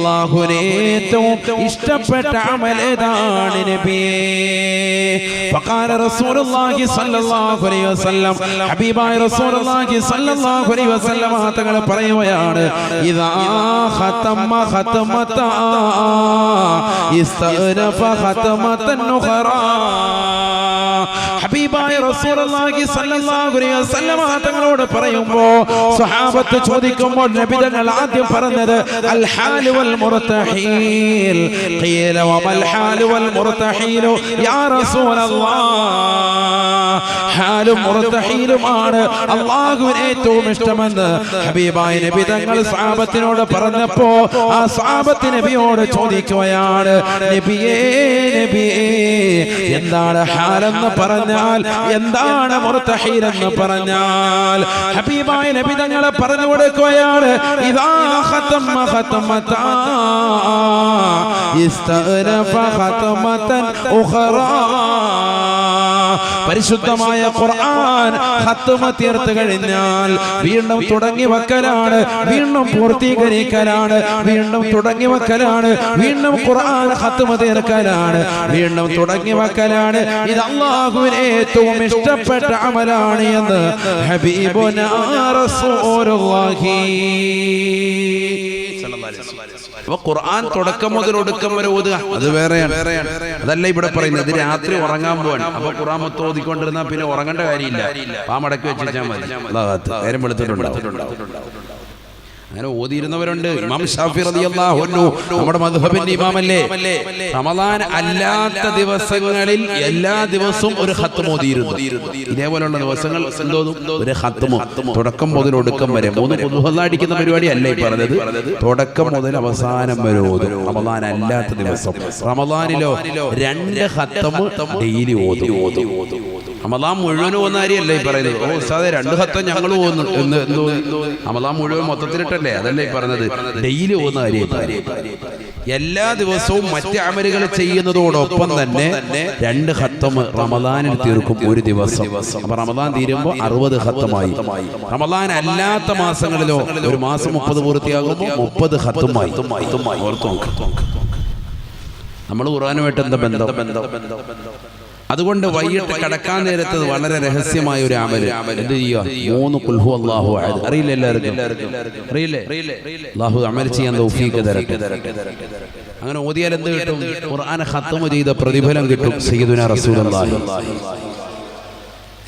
അല്ലാഹുവിനെ ഏറ്റവും ഇഷ്ടപ്പെട്ട അമൽ ഏതാണ് നബിയേ? ഫഖാല റസൂലുള്ളാഹി സ്വല്ലല്ലാഹു അലൈഹി വസല്ലം, ഹബീബായ റസൂലുള്ളാഹി സ്വല്ലല്ലാഹു അലൈഹി വസല്ലം തങ്ങൾ പറയുകയാണ്, ഇദാ ഖതമ ഖതമത ഇസ്തഗ്റഫ ഖതമതൻ ഉഖറാ. ഹബീബായ റസൂലുള്ളാഹി സ്വല്ലല്ലാഹു അലൈഹി വസല്ലം തങ്ങളോട് പറയുമ്പോൾ സ്വഹാബത്ത് ചോദിക്കുമ്പോൾ നബി തങ്ങൾ ആദ്യം പറഞ്ഞത് അൽ ഹാലു വൽ മുർതഹീൽ. ഖീല വമൽ ഹാലു വൽ മുർതഹീൽ യാ റസൂലല്ലാഹ്. ഹാലും മുർതഹീലുമാണ് അല്ലാഹുവിന് ഏറ്റവും ഇഷ്ടമെന്ന് ഹബീബായ നബി തങ്ങൾ സ്വഹാബത്തിനോട് പറഞ്ഞപ്പോൾ ആ സ്വഹാബത്ത് നബിയോട് ചോദിക്കുകയാണ്, നബിയേ നബിയേ എന്താണ് ഹാലെന്ന് പറഞ്ഞാൽ, എന്താണ് മുർതഹീൽ എന്ന് പറഞ്ഞാൽ? ഹബീബായ നബി തങ്ങൾ പറഞ്ഞു കൊടുക്കുകയാണ്, ഇദാ ഖതമ ഖതമത ഇസ്തഗ്റഫ ഖതമതൻ ഉഖറാ. പരിശുദ്ധമായ ഖുർആൻ ഖത്മ തീർത്ത് കഴിഞ്ഞാൽ വീണ്ടും തുടങ്ങി വെക്കലാണ്, വീണ്ടും പൂർത്തീകരിക്കലാണ്, വീണ്ടും തുടങ്ങി വെക്കലാണ്, വീണ്ടും ഖുർആൻ ഖത്മ തീർക്കലാണ്, വീണ്ടും തുടങ്ങി വെക്കലാണ്. ഇത് അല്ലാഹുവിന് ഏറ്റവും ഇഷ്ടപ്പെട്ട അമലാണ് എന്ന് ഹബീബുനാ റസൂലുള്ളാഹി. അപ്പൊ ഖുർആൻ തുടക്കം മുതൽ ഒടുക്കം വരെ ഓതുക, അത് വേറെയാണ്. അതല്ല ഇവിടെ പറയുന്നത്. ഇത് രാത്രി ഉറങ്ങാൻ പോവാണ്. അപ്പൊ ഖുർആൻ മൊത്തം ഓതിക്കൊണ്ടിരുന്നാൽ പിന്നെ ഉറങ്ങേണ്ട കാര്യമില്ല. പാമടക്കി വെച്ചാൽ മതി, നേരം വെളുത്തിട്ടുണ്ടാവും. അങ്ങനെ ഓതിയിരുന്നവരുണ്ട്. ഇമാം ശാഫി റളിയല്ലാഹു അൻഹു നമ്മുടെ മദ്ഹബിന്റെ ഇമാമല്ലേ, റമളാൻ അല്ലാത്ത ദിവസങ്ങളിൽ എല്ലാ ദിവസവും ഒരു ഖത്മ ഓതിയിരുന്നു. ഇതേപോലെയുള്ള ദിവസങ്ങൾ എന്തോന്നും ഒരു ഖത്മ, തുടക്കം മുതൽ ഒടുക്കം വരെ. 3 ഖുതുഹ അടിക്കുന്ന പരിപാടി അല്ലേ പറഞ്ഞത്, തുടക്കം മുതൽ അവസാനം വരെ ഓതും. റമളാൻ അല്ലാത്ത ദിവസം, റമളാനിലോ 2 ഖത്മ ഡെയിലി ഓതും. റമളാൻ മുഴുവൻ പോകുന്ന കാര്യമല്ല ഈ പറയുന്നത്. ഓ ഉസ്താദേ 2 ഖത്മ ഞങ്ങൾ പോകുന്നു എന്ന് എന്തോ, റമളാൻ മുഴുവൻ മൊത്തത്തിലിട്ടല്ലേ, അതല്ലേ ഈ പറഞ്ഞത്. ഡെയിലി പോകുന്ന കാര്യം. എല്ലാ ദിവസവും മറ്റ് അമലുകൾ ചെയ്യുന്നതോടൊപ്പം തന്നെ 2 ഖത്മ റമളാനിൽ തീർക്കും ഒരു ദിവസം. അപ്പൊ റമളാൻ തീരുമ്പോൾ 60 ഖത്മായി. റമളാൻ അല്ലാത്ത മാസങ്ങളിലോ ഒരു മാസം 30 പൂർത്തിയാകുമ്പോൾ 30 ഖത്മായി. നമ്മൾ ഖുർആനുമായിട്ട് എന്താ ബന്ധം? അതുകൊണ്ട് വൈകിട്ട് കടക്കാൻ നേരത്ത് വളരെ രഹസ്യമായ ഒരു അമല് എന്ത് ചെയ്യുക? 3 ഖുൽ ഹുവല്ലാഹു അഹദ്. അറിയില്ല എല്ലാവർക്കും? അറിയില്ലേ? അല്ലാഹു അമൽ ചെയ്യാൻ തൗഫീഖ് തരട്ടെ. അങ്ങനെ ഓതിയാൽ എന്ത് കിട്ടും? ഖുർആൻ ഖത്മ ചെയ്ത പ്രതിഫലം കിട്ടും. സയ്യിദുനാ റസൂലുള്ളാഹി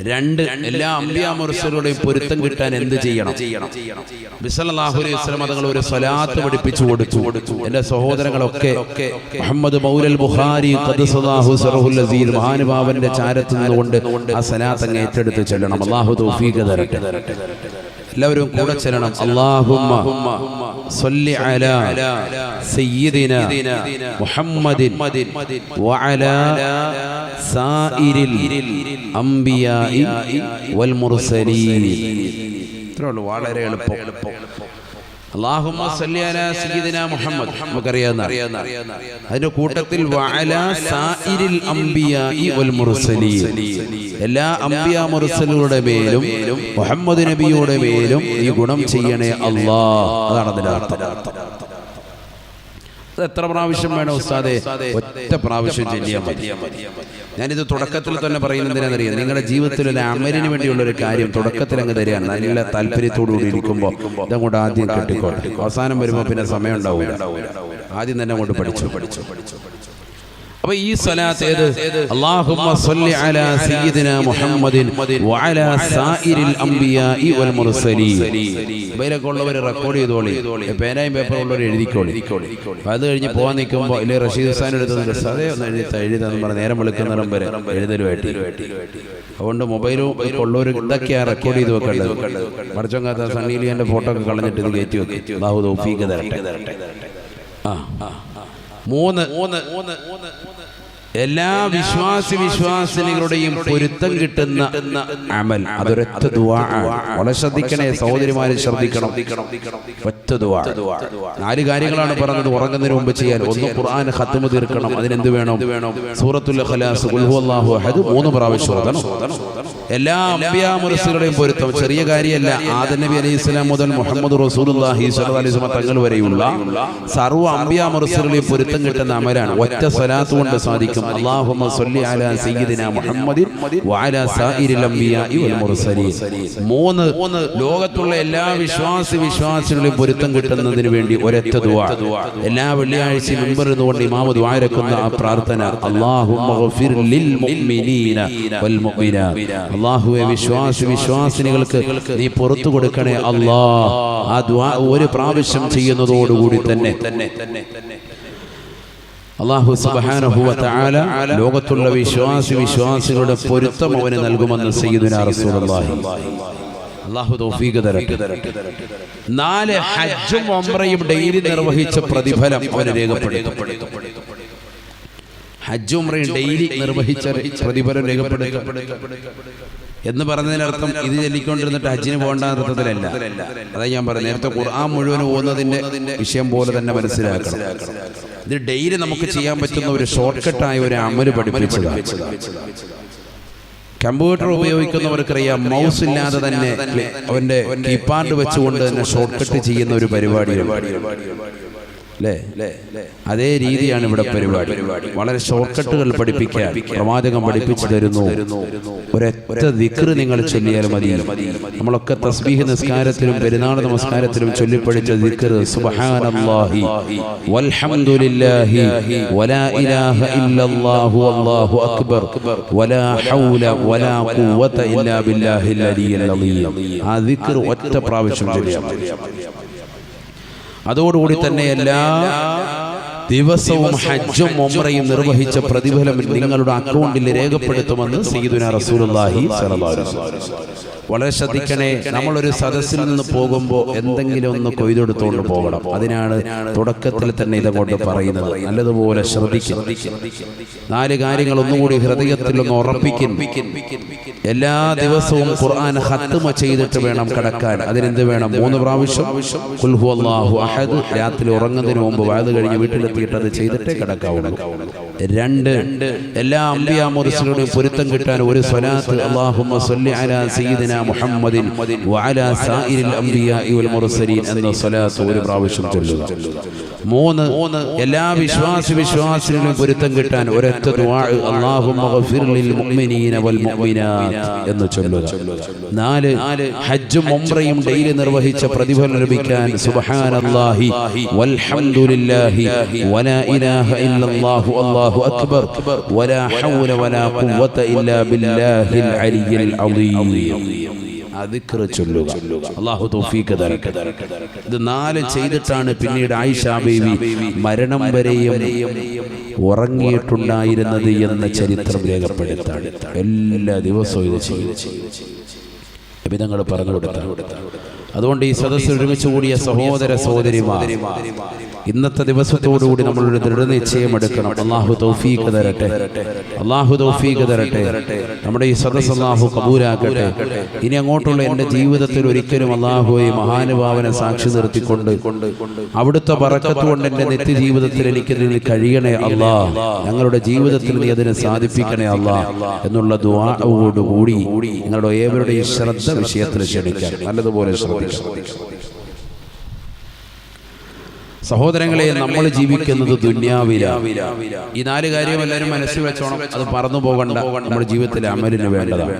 2 എല്ലാ അംബിയാ മുർസലുകളുടെയും പൊരുത്തം കിട്ടാൻ എന്ത് ചെയ്യണം? നബി സല്ലല്ലാഹു അലൈഹി വസല്ലം തങ്ങൾ ഒരു സ്വലാത്ത് പഠിപ്പിച്ചു കൊടുത്തു. എൻ്റെ സഹോദരങ്ങളൊക്കെ മുഹമ്മദ് മൗലൽ ബുഖാരി ഖദ്ദസല്ലാഹു സിറഹുൽ അസീസ് മഹാനുഭാവന്റെ ചാരത്ത് നിന്നുകൊണ്ട് ആ സ്വലാത്ത് അങ്ങ് ഏറ്റെടുത്ത് ചെല്ലണം. അല്ലാഹു തൗഫീഖ് തരട്ടെ. എല്ലാവരും കൂടെ ചെല്ലണം. അല്ലാഹുമ്മ സ്വല്ലി അലാ സയ്യിദിനാ മുഹമ്മദിൻ വഅലാ സായിരിൽ അംബിയാഇ വൽ മുർസലീൻ. ഇത്രയുള്ളൂ, വളരെ എളുപ്പം. അല്ലാഹുമ്മ സ്വല്ലി അലാ സയ്യിദിനാ മുഹമ്മദ് നമുക്കറിയാവുന്ന. അതിന്റെ കൂട്ടത്തിൽ വഅലാ സായിരിൽ അംബിയാഇ വൽ മുർസലീൻ, എല്ലാ അംബിയാ മുർസലുകളുടെ മേലും മുഹമ്മദ് നബിയുടെ മേലും ഈ ഗുണം ചെയ്യണേ അല്ലാഹ്. അതാണ് അതിന്റെ അർത്ഥം. എത്ര പ്രാവശ്യം വേണം ഉസ്താദേ? ഒറ്റ പ്രാവശ്യം ചൊല്ലിയാൽ മതി. ഞാനിത് തുടക്കത്തിൽ തന്നെ പറയുന്നതിനറിയാം, നിങ്ങളുടെ ജീവിതത്തിൽ ഒരു അമലിന് വേണ്ടിയുള്ള ഒരു കാര്യം തുടക്കത്തിൽ അങ്ങ് തരികയാണ്. നല്ല താല്പര്യത്തോടുകൂടി ഇരിക്കുമ്പോൾ ഇതങ്ങോട്ട് ആദ്യം കെട്ടിക്കോട്ടെ. അവസാനം വരുമ്പോൾ പിന്നെ സമയം ഉണ്ടാവില്ല. ആദ്യം തന്നെ അങ്ങോട്ട് പഠിച്ചു. അപ്പൊ ഈ സ്വലാത്ത് ഏത്? അല്ലാഹുമ്മ സ്വല്ലി അലാ സയ്യിദിനാ മുഹമ്മദിൻ വഅലാ സായിരിൽ അംബിയാഇ വൽ മുർസലീൻ. ഇവരൊക്കെ ഉള്ളവർ റെക്കോർഡ് ചെയ്തോളി, പേനയും പേപ്പറും ഉള്ളവർ എഴുതിക്കോളി. അത് കഴിഞ്ഞ് പോകാൻ നിൽക്കുമ്പോൾ ഇല്ലേ റഷീദ് ഹുസൈൻ എടുത്തത് സതേ ഒന്ന് എഴുതാന്ന് പറഞ്ഞ് നേരം വെളുക്കുന്നിടം വരെ എഴുതലുമായിട്ട്. അതുകൊണ്ട് മൊബൈലും ഉള്ളവർ ഇതൊക്കെയാണ് റെക്കോർഡ് ചെയ്ത് വെക്കേണ്ടത്. മറിച്ചൊങ്കാത്ത സണ്ണീലിയന്റെ ഫോട്ടോ ഒക്കെ കളഞ്ഞിട്ട് ഇത് കയറ്റി വെക്കും. അല്ലാഹു തൗഫീഖ് തരട്ടെ. 3 എല്ലാ വിശ്വാസിനികളുടെയും പൊരുത്തം കിട്ടുന്ന അമൽ, അതൊരൊറ്റ ദുആ. വളരെ ശ്രദ്ധിക്കണേ സഹോദരിമാരെ, ശ്രദ്ധിക്കണം. ഒറ്റ ദുആ. 4 കാര്യങ്ങളാണ് പറഞ്ഞത് ഉറങ്ങുന്നതിന് മുമ്പ് ചെയ്യാൻ. ഒന്ന്, ഖുർആൻ ഖത്മ തീർക്കണം. അതിനെന്ത് വേണം? സൂറത്തുൽ ഇഖ്ലാസ്, ഖുൽ ഹുവല്ലാഹു അഹദ് 3 പ്രാവശ്യം ഓതണം. എല്ലാ അംബിയാ മുർസലുകളുടെയും പൊരുത്തം ചെറിയ കാര്യമല്ല. ആദം നബി അലൈഹിസ്സലാം മുതൽ മുഹമ്മദ് റസൂലുള്ളാഹി സ്വല്ലല്ലാഹു അലൈഹി വസല്ലം തങ്ങൾ വരെയുള്ള സർവ്വ അംബിയാ മുർസലുകളുടെയും പൊരുത്തം കിട്ടുന്ന അമലാണ്. ഒറ്റ സ്വലാത്ത് കൊണ്ട് സാധിക്കും. അല്ലാഹുമ്മ സ്വല്ലി അലാ സയ്യിദിനാ മുഹമ്മദിൻ വഅലാ സായിരിൽ അംബിയാഇ വൽ മുർസലീൻ. 3, ലോകത്തുള്ള എല്ലാ വിശ്വാസികളുടെയും പൊരുത്തം കിട്ടുന്നതിന് വേണ്ടി ഒരൊറ്റ ദുആ. എല്ലാ വെള്ളിയാഴ്ചയും മിമ്പറിൽ നിന്നുകൊണ്ട് ഇമാം ദുആ ഇറക്കുന്ന ആ പ്രാർത്ഥന, അല്ലാഹുമ്മ ഗഫിർ ലിൽ മുഅ്മിനീന വൽ മുഅ്മിനാത്ത്. അല്ലാഹുവേ, വിശ്വാസിനികൾക്ക് നീ പുറത്തു കൊടുക്കണേ അല്ലാഹ്. ആ ദുആ ഒരു പ്രാവശ്യം ചെയ്യുന്നതോടുകൂടി തന്നെ അല്ലാഹു സുബ്ഹാനഹു വ തആല ലോകത്തുള്ള വിശ്വാസികളുടെ പൊരുത്തം അവന് നൽകുമെന്ന് സയ്യിദുനാ റസൂലുള്ളാഹി. അല്ലാഹു തൗഫീഖ് തരട്ടെ. 4, ഹജ്ജും ഉംറയും ഡെയിലി നിർവഹിച്ച പ്രതിഫലം അവന് രേഖപ്പെടുത്തും. ഹജ്ജും ഉംറയും ഡെയിലി നിർവഹിച്ച പ്രതിഫലം രേഖപ്പെടുത്തും എന്ന് പറഞ്ഞതിനർത്ഥം ഇത് ചൊല്ലിക്കൊണ്ടിരുന്നിട്ട് ഹജ്ജിന് പോകേണ്ട അർത്ഥത്തിലല്ല. അതാ ഞാൻ പറഞ്ഞു, നേരത്തെ ഖുർആൻ മുഴുവൻ ഓതുന്നതിന്റെ വിഷയം പോലെ തന്നെ മനസ്സിലാക്കണം. ഇത് ഡെയിലി നമുക്ക് ചെയ്യാൻ പറ്റുന്ന ഒരു ഷോർട്ട് കട്ടായ ഒരു അമല് പഠിപ്പിച്ചതാണ്. കമ്പ്യൂട്ടർ ഉപയോഗിക്കുന്നവർക്കറിയാം, മൗസ് ഇല്ലാതെ തന്നെ അവന്റെ കീപാഡ് വെച്ചുകൊണ്ട് തന്നെ ഷോർട്ട് കട്ട് ചെയ്യുന്ന ഒരു പരിപാടിയാണ്. അതേ രീതിയാണ് ഇവിടെ പരിപാടി. വളരെ ഷോർട്ട് കട്ടുകൾ പഠിപ്പിക്കാൻ പ്രവാചകൻ പഠിപ്പിച്ചു തരുന്നു. ഒരൊറ്റ ദിക്ർ നിങ്ങൾ ചൊല്ലിയാൽ മതി. നമ്മളൊക്കെ തസ്ബീഹ് നിസ്കാരത്തിലും പെരുന്നാൾ നമസ്കാരത്തിലും ചൊല്ലിപ്പഠിച്ച ദിക്ർ സുബ്ഹാനല്ലാഹി വൽഹംദുലില്ലാഹി വലാ ഇലാഹ ഇല്ലല്ലാഹു വല്ലാഹു അക്ബർ വലാ ഹൗല വലാ ഖുവത ഇല്ലാ ബില്ലാഹിൽ അലിയ്യിൽ അളീം. ആ ദിക്ർ ഒറ്റ പ്രാവശ്യം ചൊല്ലിയാൽ മതി. അതോടുകൂടി തന്നെ എല്ലാ ദിവസവും ഹജ്ജും ഉംറയും നിർവഹിച്ച പ്രതിഫലം നിങ്ങളുടെ അക്കൗണ്ടിൽ രേഖപ്പെടുത്തുമെന്ന് സയ്യിദുനാ റസൂലുള്ളാഹി സ്വല്ലല്ലാഹു അലൈഹി വസല്ലം. വളരെ ശ്രദ്ധിക്കണേ. നമ്മളൊരു സദസ്സിൽ നിന്ന് പോകുമ്പോൾ എന്തെങ്കിലും ഒന്ന് കൊയ്തെടുത്തുകൊണ്ട് പോകണം. അതിനാണ് തുടക്കത്തിൽ തന്നെ ഇതങ്ങോട്ട് പറയുന്നത്. നല്ലതുപോലെ ശ്രദ്ധിക്കും. 4 കാര്യങ്ങൾ ഒന്നുകൂടി ഹൃദയത്തിൽ ഒന്ന് ഉറപ്പിക്കും. എല്ലാ ദിവസവും ഖുർആൻ ഖത്മ ചെയ്തിട്ട് വേണം കിടക്കാൻ. അതിനെന്ത് വേണം? 3 പ്രാവശ്യം ഖുൽ ഹുവല്ലാഹു അഹദ് രാത്രി ഉറങ്ങുന്നതിന് മുമ്പ് വഅദ് കഴിഞ്ഞ് വീട്ടിലെത്തിയിട്ട് അത് ചെയ്തിട്ടേ കിടക്കാവുള്ളൂ. 2, എല്ലാ അംബിയാ മുർസലുകളുടെയും പൊരുത്തം കിട്ടാൻ ഒരു സ്വലാത്ത്, അല്ലാഹുമ്മ സ്വല്ലി അലാ സയ്യിദിനാ മുഹമ്മദിൻ വഅലാ സായിരിൽ അംബിയാഇ വൽ മുർസലീൻ എന്ന സ്വലാത്ത് ഒരു പ്രാവശ്യം ചൊല്ലുക. 3, എല്ലാ വിശ്വാസികളുടെയും പൊരുത്തം കിട്ടാൻ ഒരൊറ്റ ദുആ, അല്ലാഹുമ്മ ഗഫിർ ലിൽ മുഅ്മിനീന വൽ മുഅ്മിനാത്ത് എന്ന് ചൊല്ലുക. 4, ഹജ്ജും ഉംറയും ഡെയിലി നിർവഹിച്ച പ്രതിഫലം ലഭിക്കാൻ സുബ്ഹാനല്ലാഹി വൽഹംദുലില്ലാഹി വലാ ഇലാഹ ഇല്ലല്ലാഹു അല്ലാഹു അക്ബർ വലാ ഹൗല വലാ ഖുവത ഇല്ലാ ബില്ലാഹിൽ അലിയ്യിൽ അളീം. ദിക്ർ ചൊല്ലുക. അല്ലാഹു തൗഫീഖ് തരട്ടെ. ഇത് 4 ചെയ്തിട്ടാണ് പിന്നീട് ആയിഷ ബീവി മരണം വരെയും ഉറങ്ങിയിട്ടുണ്ടായിരുന്നത് എന്ന ചരിത്രം രേഖപ്പെടുത്താണ്. എല്ലാ ദിവസവും ഇത് ചെയ്തു നബിതങ്ങൾ പറഞ്ഞു കൊടുത്ത. അതുകൊണ്ട് ഈ സദസ്സിൽ ഒരുമിച്ച് കൂടിയ സഹോദര സഹോദരിമാർ, ഇന്നത്തെ ദിവസത്തോടുകൂടി നമ്മളൊരു ദൃഢനിശ്ചയം എടുക്കണം. അല്ലാഹു തൗഫീഖ് തരട്ടെ. അല്ലാഹു തൗഫീഖ് തരട്ടെ. നമ്മുടെ ഈ സദസ്സ് അല്ലാഹു കബൂലാക്കട്ടെ. ഇനി അങ്ങോട്ടുള്ള എൻ്റെ ജീവിതത്തിൽ ഒരിക്കലും അല്ലാഹുവേ മഹാനുഭാവനെ സാക്ഷി നിർത്തിക്കൊണ്ട് അവിടുത്തെ ബറക്കത്ത് കൊണ്ട് എൻ്റെ നിത്യജീവിതത്തിൽ എനിക്കതിന് കഴിയണേ അല്ലാഹ്, ഞങ്ങളുടെ ജീവിതത്തിൽ നീ അതിനെ സാധിപ്പിക്കണേ അല്ലാഹ് എന്നുള്ള ദുആയോടുകൂടി നിങ്ങളുടെ ഏവരുടെയും ശ്രദ്ധ വിഷയത്തിൽ ക്ഷണിക്കാൻ നല്ലതുപോലെ ശ്രദ്ധിക്കണം. സഹോദരങ്ങളെ, നമ്മൾ ജീവിക്കുന്നത് ദുന്യാവിലാണ്. ഈ 4 കാര്യം എല്ലാവരും മനസ്സിൽ വെച്ചോണം. അത് പറന്നു പോകണ്ട. നമ്മുടെ ജീവിതത്തിലെ അമലിന് വേണ്ടതാണ്.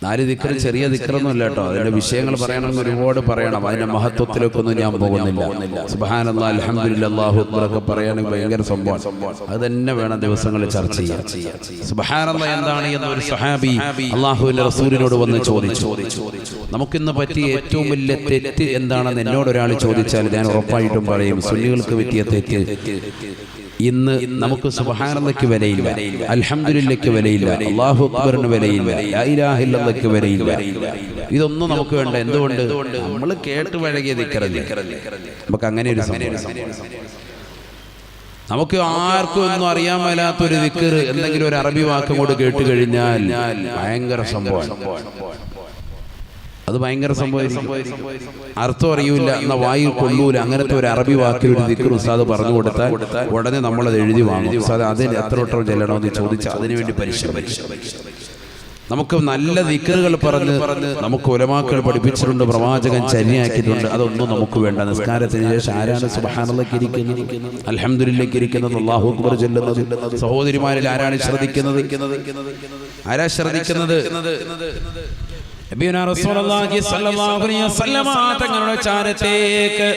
4 ദിക്ർ ചെറിയ ദിക്റൊന്നും ഇല്ല കേട്ടോ. അതിന്റെ വിഷയങ്ങൾ പറയണമെന്ന് ഒരുപാട് പറയണം. അതിന്റെ മഹത്വത്തിലേക്കൊന്നും ഞാൻ പോകുന്നില്ല. സുബ്ഹാനല്ലാഹ്, അൽഹംദുലില്ലാഹ്, അല്ലാഹു അക്ബർ ഒക്കെ പറയാനും ഭയങ്കര സംഭവം. അത് തന്നെ വേണം ദിവസങ്ങളിൽ ചർച്ച ചെയ്യാൻ. സുബ്ഹാനല്ലാഹ് എന്താണ് എന്ന് ഒരു സഹാബി അല്ലാഹുവിന്റെ റസൂലിനോട് വന്ന് ചോദിച്ചു. നമുക്കിന്ന് പറ്റിയ ഏറ്റവും വലിയ തെറ്റ് എന്താണെന്ന് എന്നോട് ഒരാൾ ചോദിച്ചാൽ ഞാൻ ഉറപ്പായിട്ടും പറയും, സുന്നികൾക്ക് പറ്റിയ തെറ്റ് ഇന്ന് നമുക്ക് സുബ്ഹാനല്ലാഹ്ക്ക് വിലയില്ല, അൽഹംദുലില്ലാഹ്ക്ക് വിലയില്ല, അല്ലാഹു അക്ബറിന് വിലയില്ല, ലാ ഇലാഹ ഇല്ലല്ലാഹ്ക്ക് വിലയില്ല. ഇതൊന്നും നമുക്ക് വേണ്ട. എന്തുകൊണ്ട്? നമ്മൾ കേട്ട് വഴകിയ ദിക്റല്ലേ. നമുക്ക് അങ്ങനെ ഒരു സംഭവം. നമുക്ക് ആർക്കും ഒന്നും അറിയാൻ മേലാത്തൊരു ദിക്ർ എന്തെങ്കിലും ഒരു അറബി വാക്കും കൊണ്ട് കേട്ട് കഴിഞ്ഞാൽ ഭയങ്കര സംഭവമാണ്. അത് ഭയങ്കര സംഭവമായിരിക്കും. അർത്ഥം അറിയൂല, എന്നാ വായിൽ കൊള്ളൂല. അങ്ങനത്തെ ഒരു അറബി വാക്കിൽ ഒരു ദിക്ർ ഉസ്താദ് പറഞ്ഞു കൊടുത്താൽ ഉടനെ നമ്മളത് എഴുതി വാങ്ങും. ഉസ്താദ് അതിന് എത്ര വട്ടം ചെല്ലണമെന്ന് ചോദിച്ചാൽ അതിനുവേണ്ടി പരിശ്രമിക്കും. നമുക്ക് നല്ല ദിക്റുകൾ പറഞ്ഞ് നമുക്ക് ഉലമാക്കൾ പഠിപ്പിച്ചിട്ടുണ്ട്, പ്രവാചകൻ ചര്യയാക്കിയിട്ടുണ്ട്. അതൊന്നും നമുക്ക് വേണ്ട. നിസ്കാരത്തിന് ശേഷം ആരാണ് സുബ്ഹാനല്ലാഹ് ഇരിക്കുന്നത്, അൽഹംദുലില്ലാഹ് ഇരിക്കുന്നത്, അല്ലാഹു അക്ബർ ചൊല്ലുന്നത്? സഹോദരിമാരിൽ ആരാണ് ശ്രദ്ധിക്കുന്നത്? ആരാ ശ്രദ്ധിക്കുന്നത്? നബിയുനാ റസൂലുള്ളാഹി സ്വല്ലല്ലാഹു അലൈഹി വസല്ലമ തങ്ങളുടെ ചാരത്തേക്ക്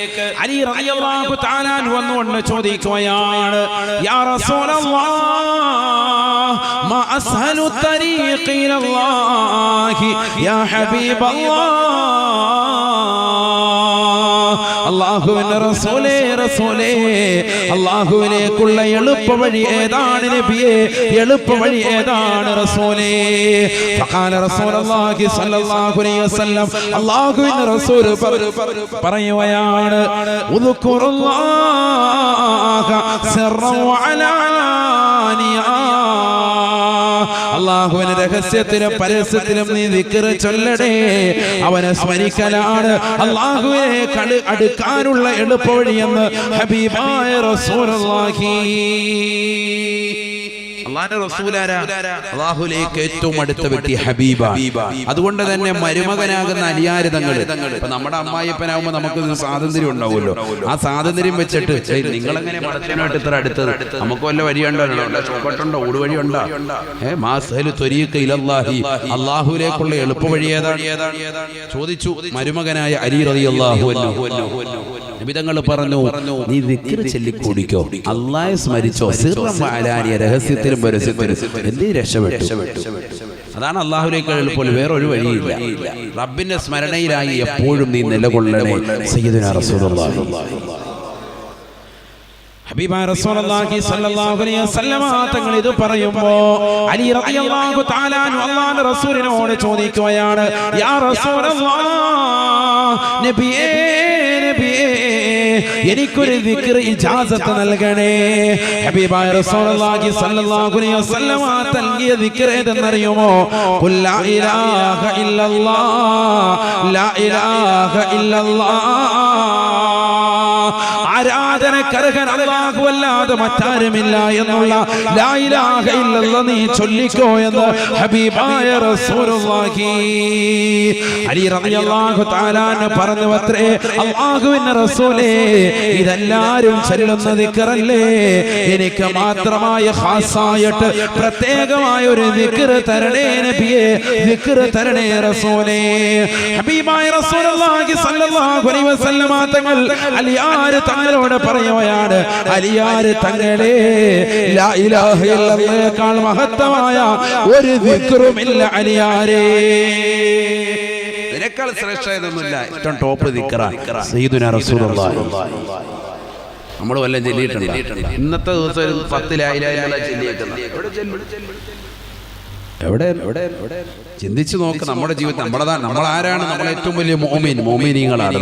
അലി റളിയല്ലാഹു തആല അൻഹു വന്നുകൊണ്ട് ചോദിക്കുകയാണ്, യാ റസൂലല്ലാഹ് മാ അസ്ഹലു തരീഖി ഇലല്ലാഹി യാ ഹബീബല്ലാഹ്. അല്ലാഹുവിന്റെ റസൂലേ, അല്ലാഹുവിലേക്കുള്ള എളുപ്പ വഴി ഏതാണ് നബിയേ? എളുപ്പ വഴി ഏതാണ് റസൂലേ? ഫഖാല റസൂലുള്ളാഹി സ്വല്ലല്ലാഹു അലൈഹി വസല്ലം, അല്ലാഹുവിന്റെ റസൂൽ പറയുകയാണ്, ഉദ്കുറുല്ലാഹ സിർറൻ വഅലാനിയ. അല്ലാഹുവിന്റെ രഹസ്യത്തിലും പരസ്യത്തിലും നീ ദിക്ർ ചൊല്ലടേ. അവനെ സ്മരിക്കലാണ് അല്ലാഹുവിനെ അടുക്കാനുള്ള എളുപ്പവഴിയെന്ന് ഹബീബായ റസൂലുള്ളാഹി. അല്ലാഹുവിന്റെ റസൂലാരാ? അല്ലാഹുവിലേക്ക് ഏറ്റവും അടുത്ത വ്യക്തി ഹബീബ. അതുകൊണ്ട് തന്നെ മരുമകനാകുന്ന അലിയാര് തങ്ങൾ, ഇപ്പൊ നമ്മുടെ അമ്മായിപ്പനാകുമ്പോൾ നമുക്ക് സ്വാതന്ത്ര്യം ഉണ്ടാവുമല്ലോ. ആ സ്വാതന്ത്ര്യം വെച്ചിട്ട് നിങ്ങളെങ്ങനെ മടത്തിനായിട്ട് ഇത്ര അടുത്തത്? നമുക്ക് വല്ല വഴിയുണ്ടോ? ചോക്കട്ടുണ്ടോ? ഊടുവഴിയുണ്ടോ? അല്ലാഹുവിലേക്കുള്ള എളുപ്പ വഴി ഏതാണ് ചോദിച്ചു മരുമകനായ അലി റളിയല്ലാഹു അൻഹു. നബി തങ്ങൾ പറഞ്ഞു, നീ ദിക്ർ ചൊല്ലിക്കൂടിക്കോ, അല്ലാഹയെ സ്മരിച്ചോ, സിർറൻ വഅലാനിയ, രഹസ്യത്തിലും പരസ്യത്തിലും. എന്തേ രക്ഷപ്പെട്ടു. അതാണ് അല്ലാഹുവിലേക്ക് എളുപ്പം. വേറൊരു വഴിയില്ല. റബ്ബിന്റെ സ്മരണയിലായി എപ്പോഴും നീ നിലകൊള്ളണേ. സയ്യിദുനാ റസൂലുള്ളാഹി ഹബീബായ റസൂലുള്ളാഹി സ്വല്ലല്ലാഹു അലൈഹി വസല്ലമ തങ്ങൾ ഇത് പറയുമ്പോൾ അലി റളിയല്ലാഹു തആല അൻഹു അല്ലാഹുവിന്റെ റസൂലിനോട് ചോദിക്കുകയാണ്, യാ റസൂലല്ലാഹ്, നബിയേ, എനിക്കൊരു ദിക്ർ ഇജാസത്ത് നൽകണേ. ഹബീബായ റസൂലുള്ളാഹി സ്വല്ലല്ലാഹു അലൈഹി വസല്ലമ നൽകിയ ദിക്ർ ഏതെന്നറിയുമോ? ഖുൽ ലാ ഇലാഹ ഇല്ലല്ലാഹ്, ലാ ഇലാഹ ഇല്ലല്ലാഹ്. ആരാധനക്കർഹൻ അല്ലാഹുവല്ലാതെ മറ്റാരുമില്ല എന്നുള്ള ലാ ഇലാഹ ഇല്ലല്ലാഹ് നീ ചൊല്ലിക്കോ എന്ന് ഹബീബായ റസൂലുള്ളാഹി. അലി റളിയല്ലാഹു തആല അൻഹു പറഞ്ഞു അത്രേ, അല്ലാഹുവിന്റെ റസൂലേ, ഇതെല്ലാരും ചൊല്ലുന്ന ദിക്റല്ലേ, എനിക്ക് മാത്രമായി ഖാസായിട്ട് പ്രത്യേകമായ ഒരു ദിക്ർ തരണേ നബിയേ, ദിക്ർ തരണേ റസൂലേ. ഹബീബായ റസൂലുള്ളാഹി സ്വല്ലല്ലാഹു അലൈഹി വസല്ലമ തങ്ങൾ അലിയാര് തങ്ങളോട് പറയുകയാണ്, അലിയാര് തങ്ങളെ, ലാ ഇലാഹ ഇല്ലല്ലാഹേക്കാൾ മഹത്തമായ ഒരു ദിക്റുമില്ല അലിയാരേ. ഇതിനേക്കാൾ ശ്രേഷ്ഠതൊന്നുമില്ല. ഏറ്റവും ടോപ്പ് ദിക്റാ സയ്യിദുനാ റസൂലുള്ളാഹി. നമ്മൾ വല്ലതും ചൊല്ലിയിട്ടുണ്ട്? ഇന്നത്തെ ദിവസം 10 ലാ ഇലാഹ ഇല്ലല്ലാഹ് ചൊല്ലിയേക്കുന്നത് എവിടെ? ചിന്തിച്ചു നോക്ക്. നമ്മുടെ ജീവിതത്തിൽ നമ്മൾ ആരാണ്? നമ്മൾ ഏറ്റവും വലിയ മോമിനീങ്ങളാണ്.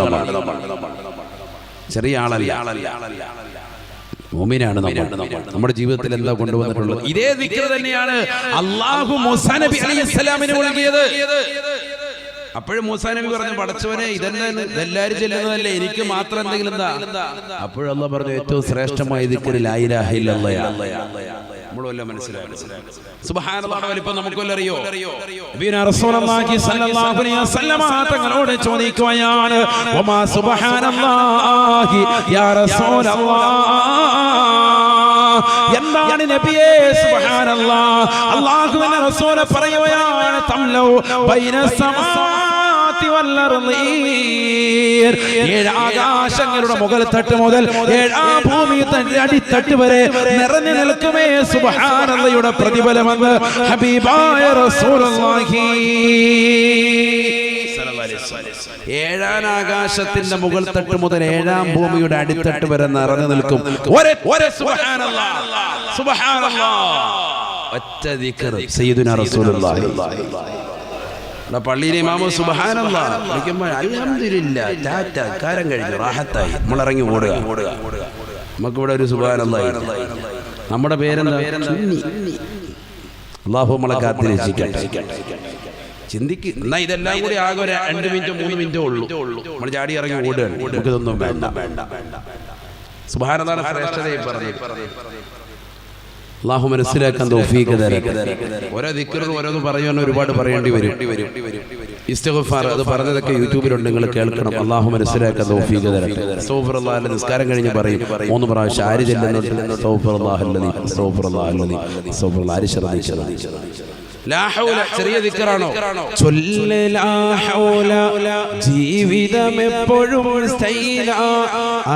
ചെറിയ ആളല്ല, മോമിനാണ് നമ്മുടെ ജീവിതത്തിൽ എന്താ കൊണ്ടുവന്നിട്ടുള്ളത്? ഇതേ ദിക്ർ തന്നെയാണ് അല്ലാഹു മൂസാ നബി അലൈഹിസ്സലാമിന് നൽകിയത്. അപ്പോഴും മൂസാ നബി പറഞ്ഞു, പടച്ചവനെ, ഇതെല്ലാരും ചെല്ലുന്നതല്ലേ, എനിക്ക് മാത്രം എന്തെങ്കിലും എന്താ? അപ്പോഴും അല്ലാഹു പറഞ്ഞു, ഏറ്റവും ശ്രേഷ്ഠമായ ദിക്ർ ലാ ഇലാഹ ഇല്ലല്ലാഹ്. നമ്മളെല്ലാം മനസ്സിലായി. സുബ്ഹാനല്ലാഹ് വലിപ്പം നമുക്കെല്ലാം അറിയോ? നബിയുനാ റസൂലുള്ളാഹി സ്വല്ലല്ലാഹു അലൈഹി വസല്ലമ തങ്ങളോട് ചോദിക്കുകയാണ്, വമാ സുബ്ഹാനല്ലാഹി യാ റസൂലല്ലാഹ്, എന്താണ് നബിയേ സുബ്ഹാനല്ലാഹ്? അല്ലാഹുവിന്റെ റസൂൽ പറയുകയാണ്, തംലൗ ബൈന സമാവാതി വൽ അർളി, 7 ആകാശങ്ങളുടെ മുകൾ തട്ട് മുതൽ 7 ഭൂമിയുടെ അടിത്തട്ട് വരെ നിറഞ്ഞു നിൽക്കുമേ സുബ്ഹാനല്ലാഹയുടെ പ്രതിഫലമെന്ന് ഹബീബായ റസൂലുള്ളാഹി. 7 ആകാശത്തിന്റെ മുകൾ തട്ട് മുതൽ 7 ഭൂമിയുടെ അടിത്തട്ട് വരെ നിറഞ്ഞു നിൽക്കും സുബ്ഹാനല്ലാഹ്, സുബ്ഹാനല്ലാഹ്. ഒറ്റ ദിക്ർ സയ്യിദുനാ റസൂലുള്ളാഹി. പള്ളിയിലെ ഇമാമു സുബ്ഹാനല്ലാഹ് വിളിക്കുമ്പോൾ അൽഹംദുലില്ലാഹ്, ടാറ്റ, കാരം കഴിഞ്ഞു, റാഹത്തായി, നമ്മളിറങ്ങി ഓടുക. നമുക്കിവിടെ ഒരു സുബ്ഹാനല്ലാഹ്. നമ്മുടെ പേരെന്താ? അല്ലാഹു നമ്മളെ കാത്തിരക്ഷിക്കട്ടെ. ചിന്തിക്ക്. എന്നാ ഇതെല്ലാം കൂടി ആകെ 2 മിനിറ്റോ 3 മിനിറ്റോ ഉള്ളൂ. നമ്മൾ ചാടി ഇറങ്ങി ഓടുകയാണ്. നമുക്കിതൊന്നും വേണ്ട. സുബ്ഹാനല്ലാഹ് ശ്രേഷ്ഠതയെ പറഞ്ഞു. അല്ലാഹു മനസ്സിലാക്കാൻ തൗഫീഖ് തരട്ടെ. ഓരോ ദിക്റും ഓരോന്ന് പറയുവാൻ ഒരുപാട് പറയേണ്ടി വരും. ഇസ്തിഗ്ഫാർ അത് പറഞ്ഞതൊക്കെ യൂട്യൂബിലുണ്ട്, നിങ്ങൾ കേൾക്കണം. അല്ലാഹു മനസ്സിലാക്കാൻ തൗഫീഖ് തരട്ടെ. അസ്തഗ്ഫിറുല്ലാഹ് നിസ്കാരം കഴിഞ്ഞ് പറയും 3 പ്രാവശ്യം. ആര് ചെല്ലുന്നുണ്ട്? അസ്തഗ്ഫിറുല്ലാഹല്ലദീ അസ്തഗ്ഫിറുല്ലാഹല്ലദീ അസ്തഗ്ഫിറുല്ലാഹ്. ആര് ശ്രദ്ധിച്ചത്? ലാ ഹൗല ചെറിയ ദിക്റാണോ? ചൊല്ല് ലാ ഹൗല. ജീവിതം എപ്പോഴും സ്റ്റൈല,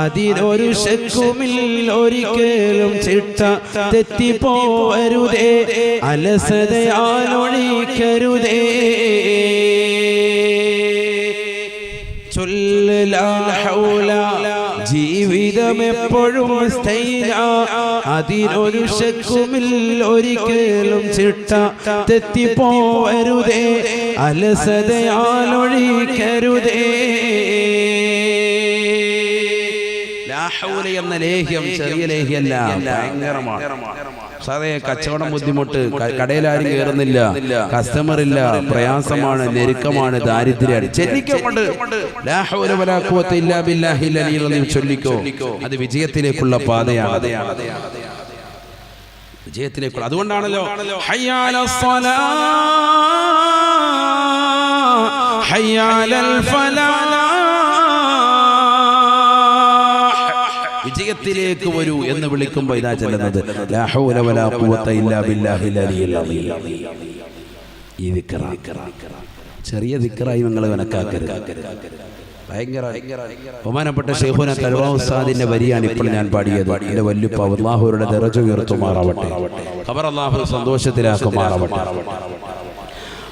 അതിനൊരു ശക്കുമില്ല, ഒരിക്കലും ചിട്ട തെറ്റിപ്പോവരുതേ, അലസതയാലൊഴിക്കരുതേ. ചൊല്ല് ലാ ഹൗല. ജീവിതം എപ്പോഴും സ്റ്റൈല, അതിനൊരു ശക്കുമില്ല, ഒരിക്കലും ചിട്ട തെറ്റിപ്പോവരുതേ, അലസതയാലൊഴിക്കരുതേ. ലാ ഹൗല എന്ന ലേഹ്യം ചെറിയ ലേഹ്യമല്ല, ഭയങ്കരമാണ്. സാറേ കച്ചവടം ബുദ്ധിമുട്ട്, കടയിലാരും കയറുന്നില്ല, കസ്റ്റമർ ഇല്ല, പ്രയാസമാണ്, ഞെരുക്കമാണ്, ദാരിദ്ര്യം. ചൊല്ലിക്കോണ്ട് ലാ ഹൗല വലാ ഖുവത ഇല്ലാ ബില്ലാഹിൽ അലിയിൽ അലീം ചൊല്ലിക്കോ. അത് വിജയത്തിലേക്കുള്ള പാതയാണ്. വിജയത്തിലേക്കുള്ള. അതുകൊണ്ടാണല്ലോ ഹയ്യാലസ് സ്വലാ ഹയ്യാലൽ ഫലാഹ്, വിജയത്തിലേക്ക് വരൂ എന്ന് വിളിക്കുമ്പോൾ ഇതാ ചെല്ലുന്നത് ലാ ഹൗല വലാ ഖുവത ഇല്ലാ ബില്ലാഹിൽ അലിയിൽ അലീം. ഈ ദിക്ർ ചെറിയ ദിക്റായി നിങ്ങൾ കണക്കാക്കരുത്. ഭയങ്കര ബഹുമാനപ്പെട്ട ശൈഖുന തൽവാ ഉസ്താദിന്റെ വരിയാണ് ഇപ്പോൾ ഞാൻ പാടിയത്. എന്റെ വല്ലുപ്പ അല്ലാഹുവിന്റെ ദറജ ഉയർത്തുമാറാവട്ടെ, ഖബർ അല്ലാഹു സന്തോഷത്തിലാക്കുമാറാവട്ടെ.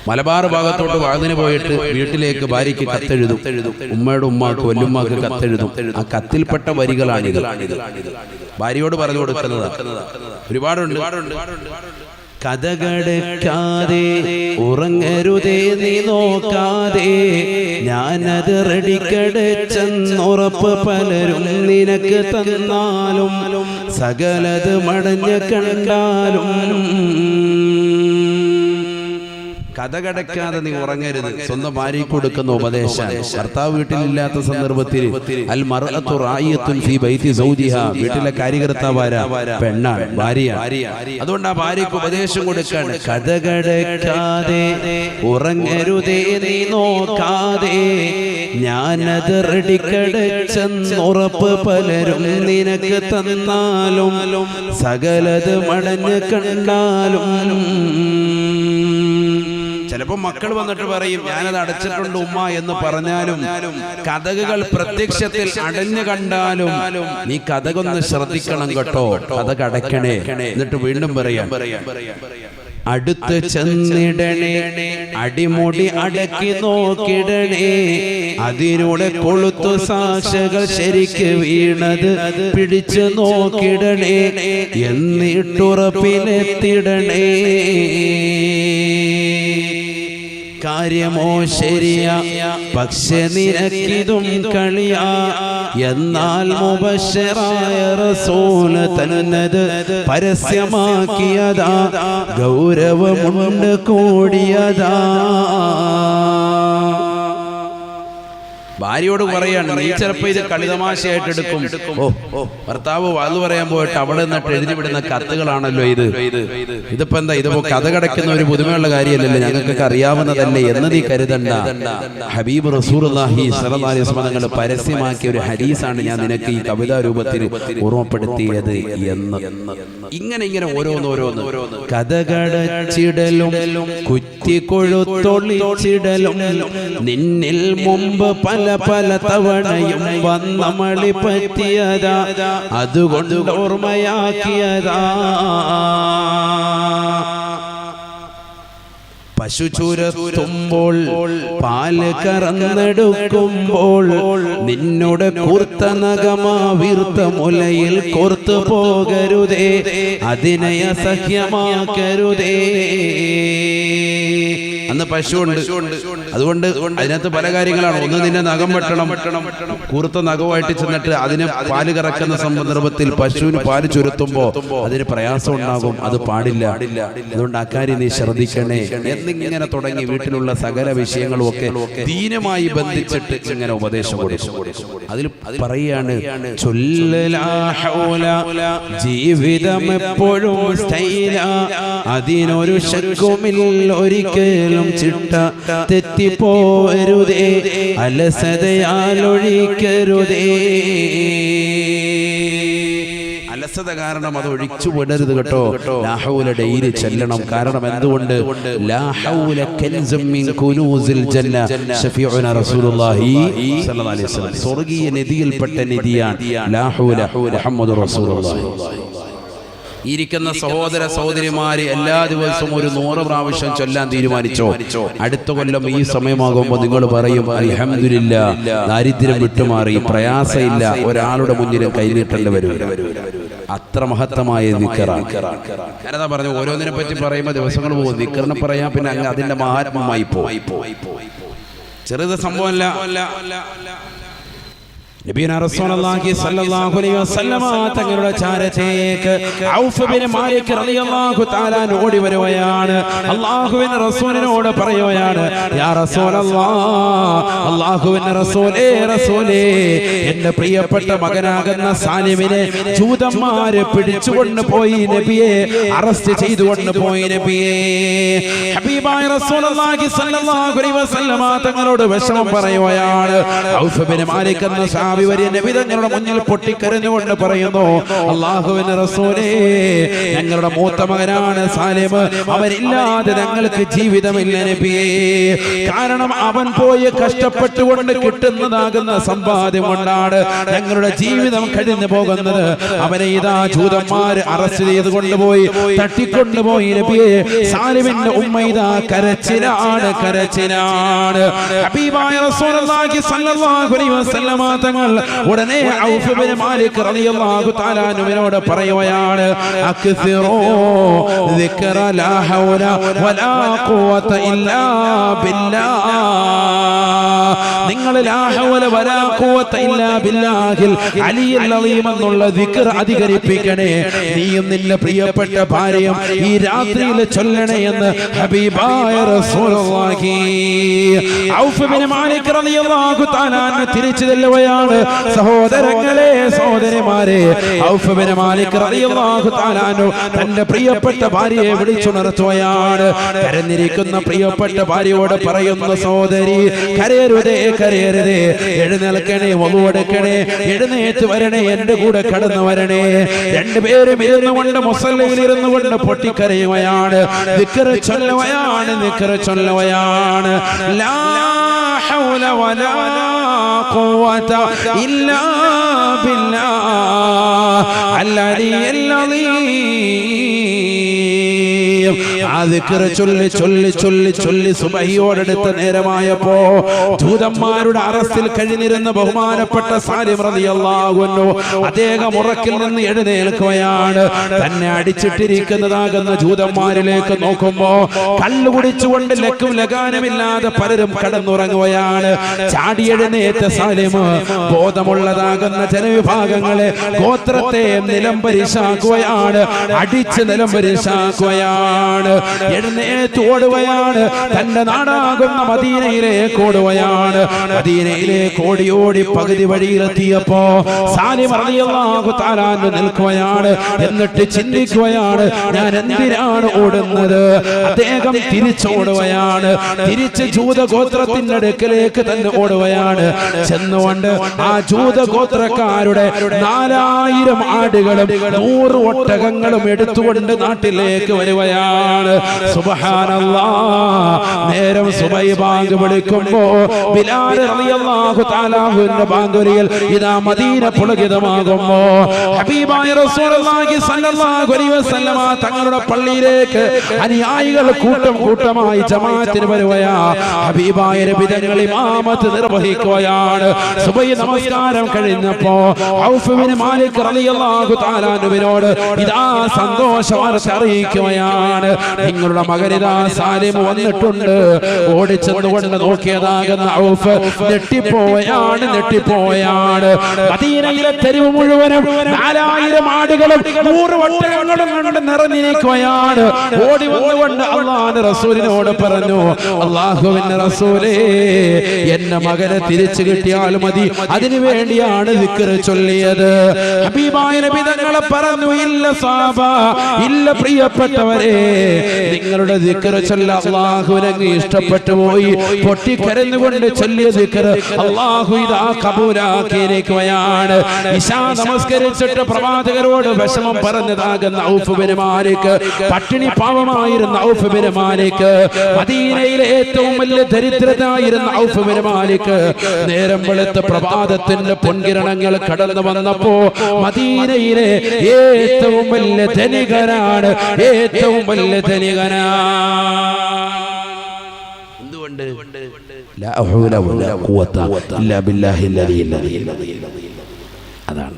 മലബാർ ഭാഗത്തോട്ട് വാതിന് പോയിട്ട് വീട്ടിലേക്ക് ഭാര്യയ്ക്ക് കത്തെഴുതും. ഉമ്മയുടെ ഉമ്മാക്ക് വല്ലുമ്മാക്ക് കത്തെഴുതും. ആ കത്തിൽപ്പെട്ട വരികളാണിത്. ഭാര്യയോട് പറഞ്ഞു കൊടുക്കുന്നത് ഒരുപാടുണ്ട്. കഥകടക്കാതെ ഉറങ്ങരുതേ നീ നോക്കാതെ, ഞാനത് റെഡിക്കടച്ചെന്നുറപ്പ് പലരും നിനക്ക് തന്നാലും, സകലത് മടഞ്ഞ കണ്ടാലും. കഥകടക്കാതെ നീ ഉറങ്ങരുത്. സ്വന്തം ഭാര്യയ്ക്ക് കൊടുക്കുന്ന ഉപദേശം. ഭർത്താവ് വീട്ടിലില്ലാത്ത സന്ദർഭത്തിൽ അൽ മർഅതു റായിയത്തുൻ ഫീ ബൈതി സൗജിഹാ, വീട്ടിലെ കാര്യകർത്താവാരാ? പെണ്ണാണ്, ഭാര്യയാണ്. അതുകൊണ്ട് ആ ഭാര്യയ്ക്ക് ഉപദേശം കൊടുക്കാണ്. കഥകടക്കാതെ ഉറങ്ങരുതേ നീ നോക്കാതെ, ഞാനത് റെഡിക്കടച്ചെന്നുറപ്പ് പലരും നിനക്ക് തന്നാലും, സകലത് മടഞ്ഞ് കണ്ടാലും. ചിലപ്പോ മക്കൾ വന്നിട്ട് പറയും ഞാനത് അടച്ചിട്ടുണ്ട് ഉമ്മ എന്ന് പറഞ്ഞാലും, കഥകൾ പ്രത്യക്ഷത്തിൽ അടഞ്ഞു കണ്ടാലും നീ കഥകൊന്ന് ശ്രദ്ധിക്കണം കേട്ടോ, കഥ അടയ്ക്കണേ. എന്നിട്ട് വീണ്ടും പറയാം, അടുത്ത് ചെന്നിടണേ, അടിമുടി അടക്കി നോക്കിടണേ, അതിലൂടെ കൊളുത്തു സാക്ഷകൾ ശരിക്ക് വീണത് പിടിച്ചു നോക്കിടണേ, എന്നിട്ടുറപ്പിലെത്തിടണേ. കാര്യമോ ശരിയാ, പക്ഷെ നിനക്കിതും കളിയാ, എന്നാൽ മുബശ്ശിറായ റസൂല് തന്നത് പരസ്യമാക്കിയതാ, ഗൗരവമുണ്ട് കൂടിയതാ. ഭാര്യയോട് പറയാണ്, നീ ചിലപ്പോ ഇത് കളിതമാശയായിട്ട് എടുക്കും. ഭർത്താവ് വാതു പറയാൻ പോയിട്ട് അവിടെ നിന്നിട്ട് എഴുതി വിടുന്ന കത്തുകളാണല്ലോ ഇത്. ഇതിപ്പോ എന്താ, ഇതിപ്പോ കഥ കടക്കുന്ന ഒരു പുതുമയുള്ള കാര്യമല്ലല്ലോ, ഞങ്ങൾക്കൊക്കെ അറിയാവുന്നതല്ലേ എന്ന് നീ കരുതണ്ട. ഹബീബ് റസൂലുള്ളാഹി സ്വല്ലല്ലാഹി അലൈഹി വസല്ലം തങ്ങൾ പരസ്യമാക്കിയ ഒരു ഹദീസാണ് ഞാൻ നിനക്ക് ഈ കവിതാ രൂപത്തിൽ ഓർമ്മപ്പെടുത്തിയത് എന്ന്. ഇങ്ങനെ ഓരോന്ന് കഥകടച്ചിടലും കുറ്റിക്കൊഴുത്തൊളിച്ചിടലും, നിന്നിൽ മുമ്പ് പല തവണയും വന്നമളി പറ്റിയതാ, അതുകൊണ്ട് ഓർമ്മയാക്കിയതാ. പശു ചുരത്തുമ്പോൾ പാല് കറന്നെടുക്കുമ്പോൾ നിന്നോട് കൂർത്ത നഖമാ വീർത്ത മുലയിൽ കോർത്തു പോകരുതേ, അതിനെ അസഹ്യമാക്കരുതേ. അന്ന് പശുവുണ്ട്, അതുകൊണ്ട് അതിനകത്ത് പല കാര്യങ്ങളാണ്. ഒന്ന്, നിന്നെ നഖം വെട്ടണം, കൂർത്ത നഖമായിട്ട് ചെന്നിട്ട് അതിന് പാല് കറക്കുന്ന സന്ദർഭത്തിൽ പശുവിന് പാല് ചുരുത്തുമ്പോ അതിന് പ്രയാസം ഉണ്ടാകും, അത് പാടില്ല. അതുകൊണ്ട് അക്കാര്യം നീ ശ്രദ്ധിക്കണേ എന്നിങ്ങനെ തുടങ്ങി വീട്ടിലുള്ള സകല വിഷയങ്ങളും ഒക്കെ ദീനുമായി ബന്ധിച്ചിട്ട് ഇങ്ങനെ ഉപദേശം കൊടുക്കും. അതിൽ പറയാണ്, ജീവിതം എപ്പോഴും സ്റ്റൈല, അതിനൊരു ശക്കുമില്ല, ഒരിക്കലും ചിട്ട തെറ്റിപ്പോരുതേ, അലസതയാലൊഴിക്കരുതേ. അലസത കാരണം അത് ഒഴിച്ചു വിടരുത് കേട്ടോ. ലാ ഹൗല ഡെയിലി ചെല്ലണം. കാരണം എന്തുകൊണ്ട്? ലാ ഹൗല കൻസും മിൻ കുനൂസിൽ ജന്ന, ശഫീഉനാ റസൂലുള്ളാഹി സ്വല്ലല്ലാഹു അലൈഹി വസല്ലം. സ്വർഗ്ഗീയ നിധിയിൽപ്പെട്ട നിധിയാണ് ലാ ഹൗല മുഹമ്മദുർ റസൂലുള്ളാഹി. ഇരിക്കുന്ന സഹോദര സഹോദരിമാര് എല്ലാ ദിവസവും ഒരു 100 പ്രാവശ്യം ചൊല്ലാൻ തീരുമാനിച്ചോ? അടുത്ത കൊല്ലം ഈ സമയമാകുമ്പോൾ നിങ്ങൾ പറയും, അൽഹംദുലില്ലാ, ദാരിദ്ര്യം വിട്ടുമാറി, പ്രയാസമില്ല, ഒരാളുടെ മുന്നിൽ കൈനീട്ടേണ്ടി വരും. അത്ര മഹത്തമായ ദിക്റാണ്. ഞാനതാ പറഞ്ഞു, ഓരോന്നിനെ പറ്റി പറയുമ്പോൾ ദിവസങ്ങൾ പോകും. ദിക്റിനെ പറയാൻ പിന്നെ അങ്ങ് അതിന്റെ മഹാത്മമായി പോയി. ചെറുത് സംഭവമല്ല. നബിയുനാ റസൂലുള്ളാഹി സ്വല്ലല്ലാഹു അലൈഹി വസല്ലമ തങ്ങളുടെ ചാരത്തേക്ക് ഔഫ് ബിൻ മാലിക് റളിയല്ലാഹു തആല ഓടി വരുകയാണ്. അല്ലാഹുവിന്റെ റസൂലിനോട് പറയുകയാണ്, യാ റസൂലല്ലാഹ്, അല്ലാഹുവിന്റെ റസൂലേ, റസൂലേ, എന്റെ പ്രിയപ്പെട്ട മകനാകുന്ന സാലിമിനെ ജൂതന്മാര് പിടിച്ചുകൊണ്ട് പോയി നബിയെ, അറസ്റ്റ് ചെയ്തുകൊണ്ട് പോയി നബിയെ. ഹബീബായ റസൂലുള്ളാഹി സ്വല്ലല്ലാഹു അലൈഹി വസല്ലമ തങ്ങളോട് വിഷമം പറയുകയാണ്. ഔഫ് ബിൻ മാലിക് എന്ന നബി തങ്ങളുടെ മുന്നിൽ പൊട്ടിക്കരഞ്ഞുകൊണ്ട് പറയുന്നു, അല്ലാഹുവിന്റെ റസൂലേ, ഞങ്ങളുടെ മൂത്ത മകനാണ് സാലിം, അവനില്ലാതെ ഞങ്ങൾക്ക് ജീവിതമില്ല നബിയേ. കാരണം അവൻ പോയി കഷ്ടപ്പെട്ടുകൊണ്ട് കിട്ടുന്നതാകുന്ന സമ്പാദ്യം കൊണ്ടാണ് ഞങ്ങളുടെ ജീവിതം കഴിഞ്ഞു പോകുന്നത്. അവനെ ഇതാ ജൂതന്മാര് അറസ്റ്റ് ചെയ്ത് കൊണ്ടുപോയി, തട്ടിക്കൊണ്ടുപോയി നബിയെ. സാലിമിന്റെ ഉമ്മ ഇതാ കരച്ചിലാണ്. ഹബീബായ റസൂലുള്ളാഹി സ്വല്ലല്ലാഹു അലൈഹി വസല്ലമ ഉടനെ ഔഫ് ബിൻ മാലിക് റളിയല്ലാഹു തആല അൻഹുവിനോട് പറയുകയാണ്, അക്സിറൂ ദിക്റ ലാ ഹൗല വലാ ഖുവത ഇല്ലാ ബില്ലാഹ്. നിങ്ങൾ ലാ ഹൗല വലാ ഖുവത ഇല്ലാ ബില്ലാഹിൽ അലിയുൽ അളീം എന്നുള്ള ദിക്ർ അധികരിപ്പിക്കണേ. നീയും നിന്റെ പ്രിയപ്പെട്ട ഭാര്യയും ഈ രാത്രിയിൽ ചൊല്ലണേ എന്ന് ഹബീബായ റസൂലുള്ളാഹി. ഔഫ് ബിൻ മാലിക് റളിയല്ലാഹു തആല തിരിച്ചു ചെല്ലുകയാണ്. സഹോദരങ്ങളെ, സഹോദരിമാരെ, ഔഫ് ബിൻ മാലിക് റളിയല്ലാഹു തആല തന്റെ പ്രിയപ്പെട്ട ഭാര്യയെ വിളിച്ചുണർത്തുകയാണ്. കരഞ്ഞിരിക്കുന്ന പ്രിയപ്പെട്ട ഭാര്യയോട് പറയുന്നു, സഹോദരി, കരയരുതേ, എഴുന്നേൽക്കണേ, വളു എടുക്കണേ, എഴുന്നേറ്റ് വരണേ, എന്റെ കൂടെ കടന്നു വരണേ. രണ്ടുപേരും ഇരുന്നു കൊണ്ട് മുസല്ലയിൽ ഇരുന്നു കൊണ്ട് പൊട്ടിക്കരയുകയാണ്. ദിക്ർ ചൊല്ലുകയാണ്. ലാ ഹൗല വലാ ഖുവത ഇല്ലാ ബില്ലാഹ് അൽ-അലിയ്യുൽ അളീം. ആ ദിക്ർ ചൊല്ലി സുബഹിയോടടുത്ത നേരമായപ്പോ ജൂതന്മാരുടെ അറസ്റ്റിൽ കഴിഞ്ഞിരുന്ന ബഹുമാനപ്പെട്ട സാലിം റളിയല്ലാഹു അൻഹു അദ്ദേഹം ഉറക്കിൽ നിന്ന് എഴുന്നേൽക്കുകയാണ്. തന്നെ അടിച്ചിട്ടിരിക്കുന്നതാകുന്ന ജൂതന്മാരിലേക്ക് നോക്കുമ്പോ കള്ളു കുടിച്ചുകൊണ്ട് ലക്കും ലഗാനമില്ലാതെ പലരും കടന്നുറങ്ങുകയാണ്. ചാടി എഴുന്നേറ്റ സാലിം ബോധമുള്ളതാകുന്ന ജനവിഭാഗങ്ങളെ, ഗോത്രത്തെ നിലംപരിശാക്കുകയാണ്, അടിച്ച് നിലംപരിശാക്കുകയാണ്. എഴുന്നേറ്റ് ഓടുകയാണ്. തന്റെ നാടാകുന്ന മദീനയിലേക്ക് ഓടുകയാണ്. മദീനയിലേക്ക് ഓടി പകുതി വഴിയിലെത്തിയപ്പോ സാലിം റളിയല്ലാഹു തആല നിൽക്കുകയാണ്. എന്നിട്ട് ചിന്തിക്കുകയാണ്, ഞാൻ എന്തിനാണ് ഓടുന്നത്? അദ്ദേഹം തിരിച്ചോടുകയാണ്. തിരിച്ച് ജൂതഗോത്രത്തിന്റെ അടുക്കലേക്ക് തന്നെ ഓടുകയാണ്. ചെന്നുകൊണ്ട് ആ ജൂതഗോത്രക്കാരുടെ 4000 ആടുകളും 100 ഒട്ടകങ്ങളും എടുത്തുകൊണ്ട് നാട്ടിലേക്ക് വരികയാണ്. പറയുകയാണ് സുബ്ഹാനല്ലാഹ്. നേരം സുബൈ ബാങ്ക് വിളിക്കുമ്പോ ബിലാൽ റളിയല്ലാഹു തആല അൻഹുവിന്റെ ബാങ്കുലിയിൽ ഇദാ മദീന പുളകിതമാകുമ്പോ ഹബീബായ റസൂലുള്ളാഹി സ്വല്ലല്ലാഹു അലൈഹി വസല്ലമ തങ്ങളുടെ പള്ളിയിലേക്ക് അനുയായികൾ കൂട്ടം കൂട്ടമായി ജമാഅത്തിന് വരുകയാ. ഹബീബായ നബി തങ്ങൾ ഇമാമത്ത് നിർവഹിക്കുകയാണ്. സുബൈ നമസ്കാരം കഴിഞ്ഞപ്പോ ഔഫ് ബിൻ മാലിക് റളിയല്ലാഹു തആല അൻഹുവിനോട് ഇതാ സന്തോഷ വാർത്ത അറിയിക്കുകയാണ്. നിങ്ങളുടെ മകനിതാ സാലിം വന്നിട്ടുണ്ട്. ഓടിച്ചെന്നുകൊണ്ട് നോക്കിയതാകുന്ന ഔഫ് ഞെട്ടിപ്പോയാണ്. മദീനയിലെ തെരുവ് മുഴുവനും 4000 ആടുകളും 100 ഒട്ടകങ്ങളും കൊണ്ട് നിറഞ്ഞിരിക്കുകയാണ്. ഓടി വന്നുകൊണ്ട് അല്ലാഹുവിന്റെ റസൂലിനോട് പറഞ്ഞു, അല്ലാഹുവിന്റെ റസൂലേ, എന്റെ മകനെ തിരിച്ചു കിട്ടിയാൽ മതി, അതിനു വേണ്ടിയാണ് ദിക്ർ ചൊല്ലിയത്. ഹബീബായ നബി തങ്ങൾ പറഞ്ഞു, ഇല്ല സഹാബ, ഇല്ല പ്രിയപ്പെട്ടവരെ, നിങ്ങളുടെ ദിക്ർ ചൊല്ല അല്ലാഹുവിനെ ഇഷ്ടപ്പെട്ടു പോയി. പൊട്ടിക്കരഞ്ഞുകൊണ്ട് ചൊല്ലിയ ദിക്ർ അല്ലാഹു ഇതാ കബൂലാക്കിയിരിക്കുകയാണ്. ഇശാ നമസ്കരിച്ചിട്ട് പ്രവാചകരോട് വിഷമം പറഞ്ഞതാകുന്ന ഔഫ് ബിൻ മാലിക്, പട്ടിണി പാവമായിരുന്ന ഔഫ് ബിൻ മാലിക്, മദീനയിലെ ഏറ്റവും വലിയ ദരിദ്രനായിരുന്ന ഔഫ് ബിൻ മാലിക്, നേരം വെളുത്ത പ്രഭാതത്തിന്റെ പൊൻകിരണങ്ങൾ കടന്നു വന്നപ്പോ മദീനയിലെ ഏറ്റവും വലിയ ധനികനാണ്. എന്തുകൊണ്ട്? ലാ ഹൗല വലാ ഖുവത ഇല്ലാ ബില്ലാഹിൽ അലിയിൽ അലീം. അതാണ്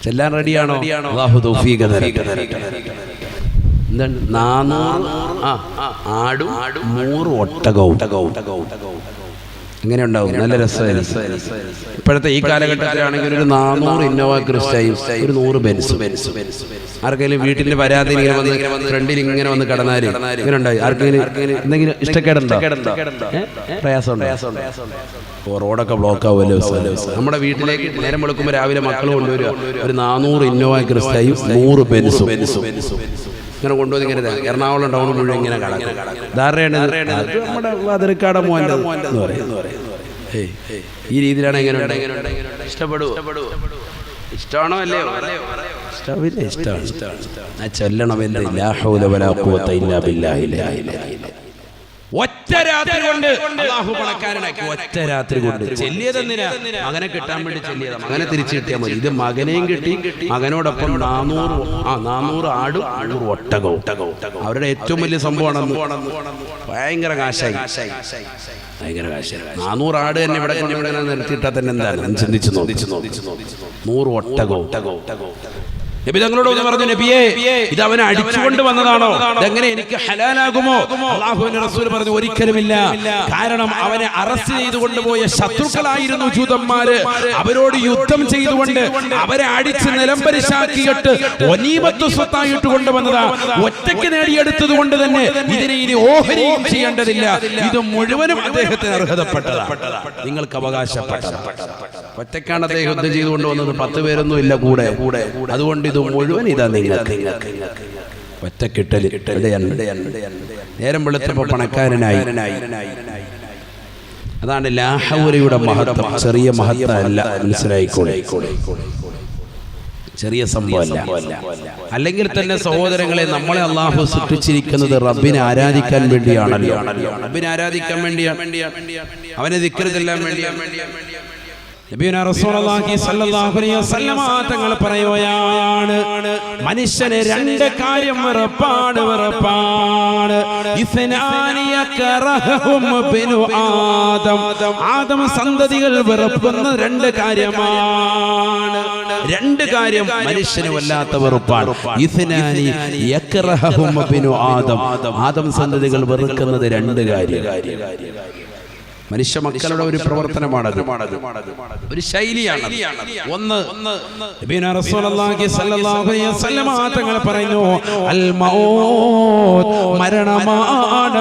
ചെല്ലാൻ റെഡിയാണോ? അല്ലാഹു തൗഫീഖ് തരട്ടെ. എന്താണ്? 400 ആടും 100 ഒട്ടകവും. എങ്ങനെ ഉണ്ടാവും? നല്ല രസമായിരിക്കും. ഇപ്പോഴത്തെ ഈ കാലഘട്ടത്തിലാണെങ്കിൽ ഒരു 400 ഇന്നോവ ക്രിസ്റ്റയും ഒരു 100 ബെൻസ്. ആർക്കെങ്കിലും വീട്ടിന്റെ പരാതി ഇങ്ങനെ വന്ന് ഫ്രണ്ടിൽ ഇങ്ങനെ വന്ന് കടന്നാല് ഇങ്ങനെ ഉണ്ടായി ആർക്കെങ്കിലും എന്തെങ്കിലും ഇഷ്ടക്കേടുണ്ടോ? പ്രയാസമുണ്ടോ? റോഡൊക്കെ ബ്ലോക്ക് ആവുമല്ലോ. നമ്മുടെ വീട്ടിലേക്ക് നേരം വെളുക്കുമ്പോൾ രാവിലെ മക്കൾ കൊണ്ടുവരിക ഒരു 400 ഇന്നോവ ക്രിസ്റ്റയും 100 ബെൻസും ഇങ്ങനെ കൊണ്ടുവന്ന് ഇങ്ങനെ എറണാകുളം ടൗൺ മുഴുവൻ ഇങ്ങനെ ധാരണയാണ്. നമ്മുടെ അതിർക്കാട മോൻ്റെ എന്ന് പറയുന്നത് ഈ രീതിയിലാണ്. എങ്ങനെ ഇഷ്ടമാണോ? അല്ലയോ? ഇഷ്ടമാണ്. ചൊല്ലണം. ലാ ഹൗല വലാ ഖുവത ഇല്ലാ ബില്ലാഹിൽ അലിയിൽ അലീം. ഒറ്റ രാത്രി കൊണ്ട് അല്ലാഹു പണക്കാരനാക്കി. ഒറ്റ രാത്രി കൊണ്ട് ചെല്ലിയതെന്തിനാ? മകനെ കിട്ടാൻ വേണ്ടി ചെല്ലിയതാ. മകനെ തിരിച്ചു കിട്ടിയാൽ മതി. ഇത് മകനെയും കിട്ടി, മകനോടൊപ്പം 400 ആടും 100 ഒട്ടകവും. അവരുടെ ഏറ്റവും വലിയ സംഭവമാണ്. ഭയങ്കര കാശായി. 400 ആട് തന്നെ ഇവിടെ നിർത്തിയിട്ടാൽ തന്നെ എന്താണ് ചിന്തിച്ചു നോക്കി. 100 ഒട്ടകവും. നബി തങ്ങളോട് പറഞ്ഞു, നബിയേ, ഇത് അവനെ അടിച്ചുകൊണ്ട് വന്നതാണോ? ഇതെങ്ങനെ എനിക്ക് ഹലാലാകുമോ? അല്ലാഹുവിന്റെ റസൂൽ പറഞ്ഞു, ഒരിക്കലുമില്ല. കാരണം അവനെ അറസ്റ്റ് ചെയ്തു കൊണ്ടുപോയ ശത്രുക്കളായിരുന്നു ജൂതന്മാര്. അവരോട് യുദ്ധം ചെയ്തുകൊണ്ട് അവരെ അടിച്ച് നിലംപരിശാക്കിയിട്ട് ഒനീമത്ത് സ്വത്തായിട്ട് കൊണ്ടുവന്നതാ. ഒറ്റയ്ക്ക് നേടിയെടുത്തത് കൊണ്ട് തന്നെ ഇതിനെ ഇനി ഓഹരിയും ചെയ്യേണ്ടതില്ല. ഇത് മുഴുവനും അദ്ദേഹത്തിന് അർഹതപ്പെട്ടതാണ്, നിങ്ങൾക്ക് അവകാശപ്പെട്ടത്. ഒറ്റയ്ക്കാണ് അദ്ദേഹം യുദ്ധം ചെയ്തു കൊണ്ടുവന്നത്. 10 പേരൊന്നും ഇല്ല കൂടെ. അതുകൊണ്ട് ഇത് മുഴുവൻ ഇതാ നിങ്ങൾക്ക്. ഒറ്റക്കിട്ടൽ. നേരം വെളുത്തപ്പോൾ പണക്കാരനായി. അതാണ് ലാ ഹൗലയുടെ മഹത്വം. ചെറിയ മഹത്വം അല്ല, മനസ്സിലായിക്കോളെ. ചെറിയ സംഭവമല്ല. അല്ലെങ്കിൽ തന്നെ സഹോദരങ്ങളെ, നമ്മളെ അല്ലാഹു സൃഷ്ടിച്ചിരിക്കുന്നത് റബ്ബിനെ ആരാധിക്കാൻ വേണ്ടിയാണല്ലോ. റബ്ബിനെ ആരാധിക്കാൻ വേണ്ടിയാണ്, അവനെ ദിക്ർ ചെല്ലാൻ വേണ്ടിയാണ്. നബിയുനാ റസൂലുള്ളാഹി സ്വല്ലല്ലാഹു അലൈഹി വസല്ലം തങ്ങൾ പറയുകയാണ്, മനുഷ്യനെ 2 കാര്യം വെറുപ്പാണ്. ഇസ്നാനി യക്റഹും ബിനു ആദം സന്തതികൾ വെറുക്കുന്ന 2 കാര്യമാണ്. 2 കാര്യം മനുഷ്യന് വല്ലാത്ത വെറുപ്പാണ്. ഇസ്നാനി യക്റഹും ബിനു ആദം സന്തതികൾ വെറുക്കുന്നത് 2 കാര്യം. മനുഷ്യ മക്കളുടെ ഒരു പ്രവർത്തനമാണത്, ഒരു ശൈലിയാണ്. ഒന്ന്, നബിയുനാ റസൂലുള്ളാഹി സ്വല്ലല്ലാഹു അലൈഹി വസല്ലം തങ്ങൾ പറയുന്നു, അൽ മൗത്ത്, മരണമാണ്.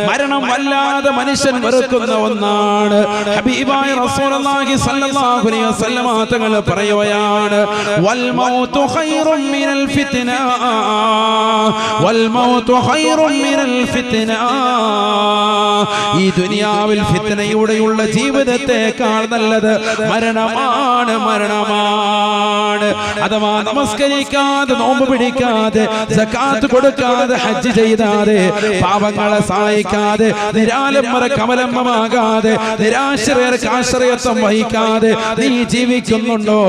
മരണം വല്ലാതെ മനുഷ്യൻ വെറുക്കുന്ന ഒന്നാണ്. ഹബീബായ റസൂലുള്ളാഹി സ്വല്ലല്ലാഹു അലൈഹി വസല്ലം തങ്ങൾ പറയുകയാണ്, വൽ മൗതു ഖൈറും മിനൽ ഫിത്ന, വൽ മൗതു ഖൈറും മിനൽ ഫിത്ന. ഈ ദുനിയാവിൽ ഫിത്നയുടെയുള്ള ജീവിതത്തെക്കാൾ നല്ലത് മരണമാണ്. അഥവാ നമസ്കരിക്കാതെ, നോമ്പ് പിടിക്കാതെ, സകാത്ത് കൊടുക്കാതെ, ഹജ്ജ് ചെയ്താതെ, പാവങ്ങളെ സഹായിക്കാതെ, നിരാലംബര കമലമ്മമാകാതെ, നിരാശ്രയർക്ക് ആശ്രയത്വം വഹിക്കാതെ നീ ജീവിക്കുന്നുണ്ടോ?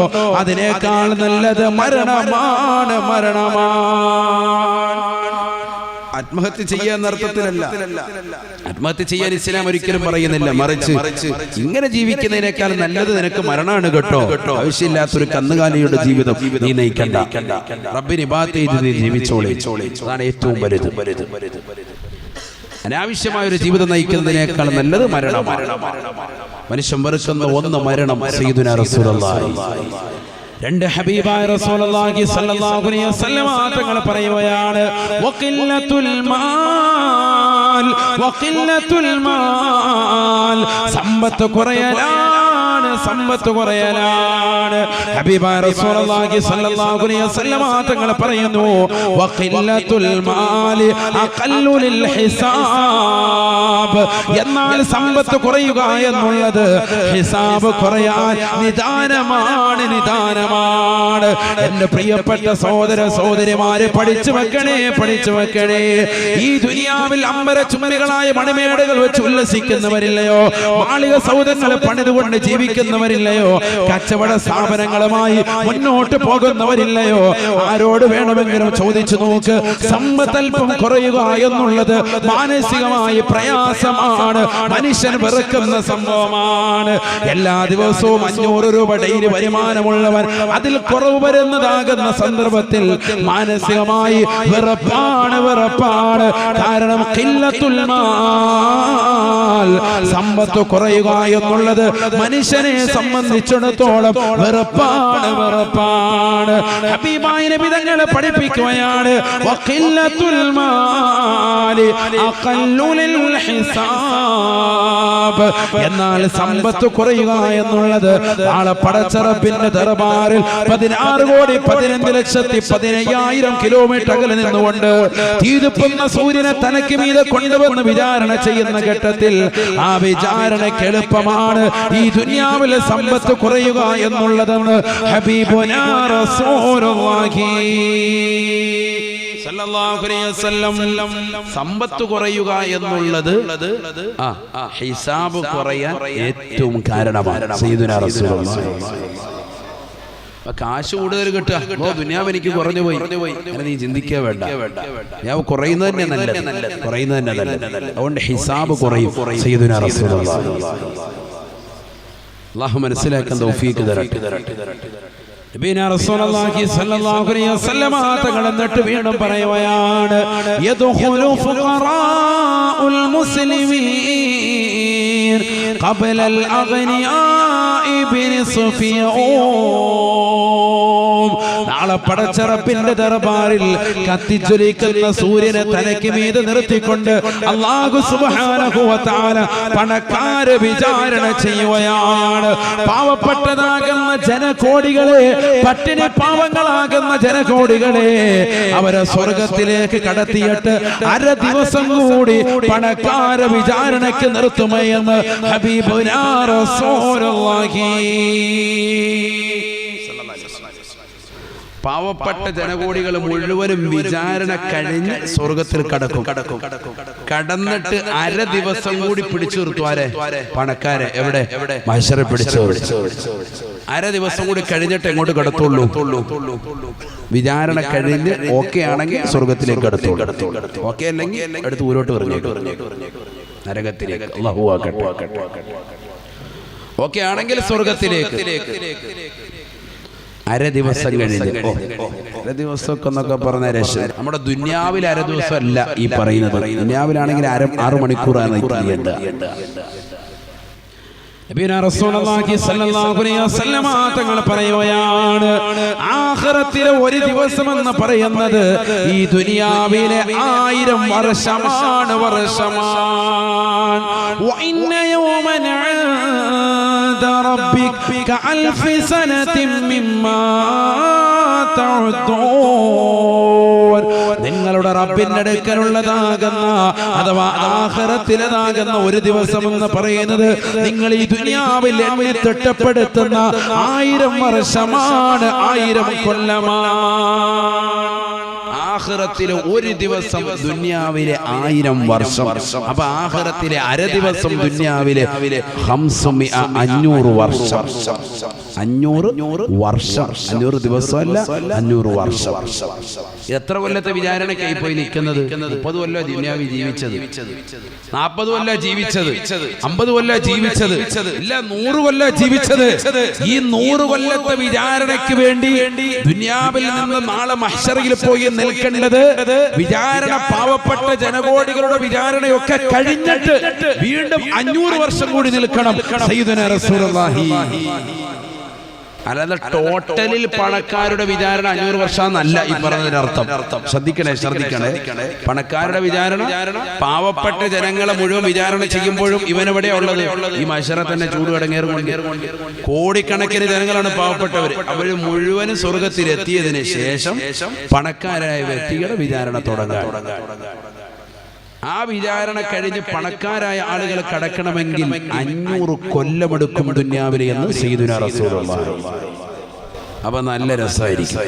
അതിനേക്കാൾ നല്ലത് മരണമാണ്. ആത്മഹത്യ ചെയ്യാൻ അർത്ഥത്തിലല്ല. ആത്മഹത്യ ചെയ്യാൻ ഇസ്ലാം ഒരിക്കലും പറയുന്നില്ല. മറിച്ച് ഇങ്ങനെ ജീവിക്കുന്നതിനേക്കാൾ നല്ലത് നിനക്ക് മരണമാണ് കേട്ടോ. ആവശ്യമില്ലാത്തൊരു കന്നുകാലിയുടെ ജീവിതം നീ നയിക്കണ്ട. റബ്ബിനെ ഇബാദത്ത് ചെയ്ത് നീ ജീവിച്ചോളേ. അതാണ് ഏറ്റവും വലുത്. അനാവശ്യമായ ഒരു ജീവിതം നയിക്കുന്നതിനേക്കാൾ നല്ലത് മരണമാണ്. മനുഷ്യൻ വെറുക്കുന്ന ഒന്ന് മരണം. സയ്യിദുനാ റസൂലുള്ളാഹി. രണ്ട് ഹബീബായ റസൂലുള്ളാഹി സ്വല്ലല്ലാഹു അലൈഹി വസല്ലം തങ്ങൾ പറയുകയാണ്, വഖില്ലത്തുൽ മാൽ സമ്പത്ത് കുറയലാണ്. ഹബീബായ റസൂലുള്ളാഹി സ്വല്ലല്ലാഹു അലൈഹി വസല്ലം തങ്ങൾ പറയുന്നു, വഖില്ലത്തുൽ മാലി അഖല്ലുൽ ഹിസാബ്. എന്നാൽ സമ്പത്ത് കുറയുക എന്നുള്ളത് ഹിസാബ് കുറയാൻ നിദാനമാണ്. എന്റെ പ്രിയപ്പെട്ട സഹോദര സഹോദരിമാരെ, പഠിച്ചു വെക്കണേ. ഈ ദുനിയാവിൽ അമ്പര ചുമലുകളായ മണിമേടകൾ വെച്ച് ഉല്ലസിക്കുന്നവരില്ലയോ? മാളിക സൗധങ്ങൾ പണിതുകൊണ്ട് ജീവിക്കുന്നവരില്ലയോ? കച്ചവട സ്ഥാപനങ്ങളുമായി മുന്നോട്ട് പോകുന്നവരില്ലയോ? ആരോട് വേണമെങ്കിലും ചോദിച്ചു നോക്ക്. സമ്പത്തൽപ്പം കുറയുക എന്നുള്ളത് മാനസികമായി പ്രയാസമാണ്. മനുഷ്യൻ വെറുക്കുന്ന സംഭവമാണ്. എല്ലാ ദിവസവും 500 രൂപ ഡെയിലി വരുമാനമുള്ളവൻ അതിൽ കുറവ് വരുന്നതാകുന്ന സന്ദർഭത്തിൽ മാനസികമായി വെറുപ്പാണ്. കാരണം ഖില്ലത്തുൽ മാൽ സമ്പത്ത് കുറയുക എന്നുള്ളത് മനുഷ്യനെ സംബന്ധിച്ചിടത്തോളം വെറുപ്പാണ്. ഹബീബായ നബി തങ്ങൾ പഠിപ്പിക്കുകയാണ്, വഖില്ലത്തുൽ മാലി അഖല്ലുൽ ഹിസാബ്. എന്നാൽ സമ്പത്ത് കുറയുക എന്നുള്ളത് നാളെ പടച്ചറബിന്റെ ദർബാറിൽ 16,15,15,000 കിലോമീറ്റർ അകലെ നിന്നുകൊണ്ട് തീരുപ്പുന്ന സൂര്യനെ തനക്ക് മീതെ കൊണ്ടുവന്ന് വിചാരണ ചെയ്യുന്ന ഘട്ടത്തിൽ ആ വിചാരണയ്ക്ക് എളുപ്പമാണ് ഈ ദുനിയാവിലെ സമ്പത്ത് കുറയുക എന്നുള്ളതെന്ന് ഹബീബുനാ റസൂലുള്ളാഹി സല്ലല്ലാഹു അലൈഹി വസല്ലം. സമ്പത്ത് കുറയുക എന്നുള്ളത് ഹിസാബ് കുറയാൻ ഏറ്റവും കാരണമാണ്. സയ്യിദുനാ റസൂലുള്ളാഹി. കാശ് കൂടുതൽ കിട്ടുക, ദുനിയാവ് എനിക്ക് കുറഞ്ഞു പോയി, അങ്ങനെ നീ ചിന്തിക്കുക വേണ്ട. ഞാൻ കുറയുന്നത് തന്നെ നല്ലത്. അതുകൊണ്ട് ഹിസാബ് കുറയും. സയ്യിദുനാ റസൂലുള്ളാഹി. അല്ലാഹു മനസ്സിലാക്കാൻ തൗഫീഖ് തരട്ടെ. നബിനാ റസൂലുള്ളാഹി സ്വല്ലല്ലാഹു അലൈഹി വസല്ലം തങ്ങൾ എന്നിട്ട് വീണ്ടും പറയുകയാണ്, യദ്ഖുലു ഫുഖറാഉൽ മുസ്ലിമീൻ ഖബ്ലൽ അഗ്നിയാഇ ബിനിസ്ഫിയൂം. നാളെ പടച്ചറപ്പിന്റെ ദർബാറിൽ കത്തിജ്വലിക്കുന്ന സൂര്യനെ തലയ്ക്ക് മീതെ നിർത്തിക്കൊണ്ട് അല്ലാഹു സുബ്ഹാനഹു വ തആല പണക്കാരെ വിചാരണ ചെയ്യുകയാണ്. പാവപ്പെട്ടതാകുന്ന ജനകോടികളെ, പട്ടിണി പാവങ്ങളാകുന്ന ജനകോടികളെ അവരെ സ്വർഗത്തിലേക്ക് കടത്തിയിട്ട് 1/2 ദിവസം കൂടി പണക്കാരെ വിചാരണയ്ക്ക് നിർത്തുമെന്ന് ഹബീബുനാ റസൂലുള്ളാഹി. പാവപ്പെട്ട ജനകോടികൾ മുഴുവനും വിചാരണ കഴിഞ്ഞ് സ്വർഗത്തിൽ കടന്നിട്ട് 1/2 ദിവസം കൂടി പിടിച്ചു നിർത്തുവാരെ പണക്കാരെ. എവിടെ? മഹ്ശറിൽ പിടിച്ചു. 1/2 ദിവസം കൂടി കഴിഞ്ഞിട്ട് എങ്ങോട്ട് കടത്തുള്ളൂ? വിചാരണ കഴിഞ്ഞ് ഓക്കെ ആണെങ്കിൽ സ്വർഗത്തിലേക്ക് കടത്തുള്ളൂ. ഓക്കെ അല്ലെങ്കിൽ അടുത്ത് ഊരോട്ട് പറഞ്ഞേക്കും, നരകത്തിലേക്ക്. അല്ലാഹു ആക്കട്ടെ. ഓക്കെ ആണെങ്കിൽ സ്വർഗത്തിലേക്ക്. 1/2 ദിവസം കഴിഞ്ഞ് 1/2 ദിവസമൊക്കെ എന്നൊക്കെ പറഞ്ഞ രക്ഷ. നമ്മുടെ ദുന്യാവിൽ 1/2 ദിവസം അല്ല ഈ പറയുന്നത്. ദുന്യാവിലാണെങ്കിൽ 6 മണിക്കൂറാണ് ചെയ്യേണ്ട. നബിയുനാ റസൂലുള്ളാഹി സ്വല്ലല്ലാഹു അലൈഹി വസല്ലം തങ്ങൾ പറയുകയാണ്, ആഖിറത്തിലെ ഒരു ദിവസം എന്ന് പറയുന്നത് ഈ ദുനിയാവിലെ 1000 വർഷമാണ്. വഇന്ന യൗമൻ ഇൻദ റബ്ബിക കഅൽഫി സനതിൻ മിമ്മാ തഉദ്ദൂൻ. നിങ്ങളുടെ നിങ്ങളുടെ റബ്ബിന്റെ അടുക്കലുള്ളതാകുന്ന അഥവാ ആഖിറത്തിലേതാകുന്ന ഒരു ദിവസം എന്ന് പറയുന്നത് നിങ്ങൾ ഈ ദുനിയാവിൽ എന്നെ തിട്ടപ്പെടുത്തുന്ന 1000 വർഷമാണ്, 1000 കൊല്ലമാണ്. ആഖിറത്തിലെ ഒരു ദിവസം ദുനിയാവിലെ 1000 വർഷം. അപ്പൊ ആഖിറത്തിലെ അര ദിവസം ദുനിയാവിലെ 500 വർഷം. 500 വർഷം, 500 ദിവസമല്ല, 500 വർഷം. എത്ര കൊല്ലത്തെ വിചാരണയ്ക്കായി പോയി നിൽക്കുന്നത്? 30 കൊല്ലം ദുനിയാവി ജീവിച്ചത്, 40 കൊല്ലം ജീവിച്ചത്, 50 കൊല്ലം ജീവിച്ചത്, ഇല്ല 100 കൊല്ലം ജീവിച്ചത്. ഈ 100 കൊല്ലത്തെ വിചാരണയ്ക്ക് വേണ്ടി ദുനിയാവിൽ നിന്ന് നാളെ മഹ്ശറിൽ പോയി നിൽക്കേണ്ടത് വിചാരണ, പാവപ്പെട്ട ജനകോടികളുടെ വിചാരണയൊക്കെ കഴിഞ്ഞിട്ട് വീണ്ടും 500 വർഷം കൂടി നിൽക്കണം. സയ്യിദുനാ റസൂലുള്ളാഹി. അല്ലാതെ ടോട്ടലിൽ പണക്കാരുടെ വിചാരണ 500 വർഷം എന്നല്ല ഈ പറഞ്ഞതിനർത്ഥം. ശ്രദ്ധിക്കണേ. പണക്കാരുടെ വിചാരണ, പാവപ്പെട്ട ജനങ്ങളെ മുഴുവൻ വിചാരണ ചെയ്യുമ്പോഴും ഇവനെവിടെയാ ഉള്ളത്? ഈ മഹ്ശറ തന്നെ ചൂടുകടങ്ങേറുകൊണ്ട്. കോടിക്കണക്കിന് ജനങ്ങളാണ് പാവപ്പെട്ടവർ. അവർ മുഴുവനും സ്വർഗത്തിലെത്തിയതിനു ശേഷം പണക്കാരായ വ്യക്തികളുടെ വിചാരണ തുടങ്ങാം. ആ വിചാരണ കഴിഞ്ഞ് പണക്കാരായ ആളുകൾ കടക്കണമെങ്കിൽ 500 കൊല്ലമെടുക്കും ദുനിയാവിലെ എന്ന് സയ്യിദുനാ റസൂലുള്ളാഹി. അപ്പൊ നല്ല രസമായിരിക്കും.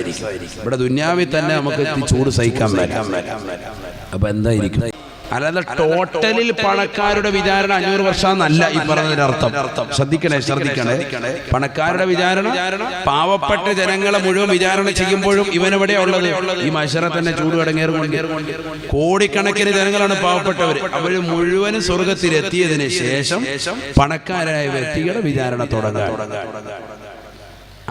ഇവിടെ ദുനിയാവിൽ തന്നെ നമുക്ക് ചൂട് സഹിക്കാൻ പറ്റും. അപ്പൊ എന്തായിരിക്കും? അല്ലാതെ ടോട്ടലിൽ പണക്കാരുടെ വിചാരണ 500 വർഷം എന്നല്ല ഈ പറഞ്ഞതിനർത്ഥം. ശ്രദ്ധിക്കണേ. പണക്കാരുടെ വിചാരണ, പാവപ്പെട്ട ജനങ്ങളെ മുഴുവൻ വിചാരണ ചെയ്യുമ്പോഴും ഇവനെവിടെയാ ഉള്ളത്? ഈ മഹ്ശറ തന്നെ ചൂടുകടങ്ങേറുകൊണ്ട്. കോടിക്കണക്കിന് ജനങ്ങളാണ് പാവപ്പെട്ടവർ. അവർ മുഴുവനും സ്വർഗത്തിലെത്തിയതിനു ശേഷം പണക്കാരായ വ്യക്തികളുടെ വിചാരണ തുടങ്ങാം.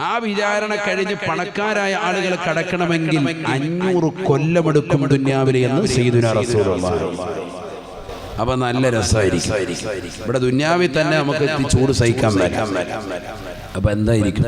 ആ വിചാരണ കഴിഞ്ഞ് പണക്കാരായ ആളുകൾ കടക്കണമെങ്കിൽ 500 കൊല്ലമെടുക്കും ദുനിയാവിലെ എന്ന് സയ്യിദുനാ റസൂലുള്ളാഹി. അപ്പൊ നല്ല രസമായിരിക്കും. ഇവിടെ ദുനിയാവിൽ തന്നെ നമുക്ക് ചൂട് സഹിക്കാൻ പറ്റും. അപ്പൊ എന്തായിരിക്കും?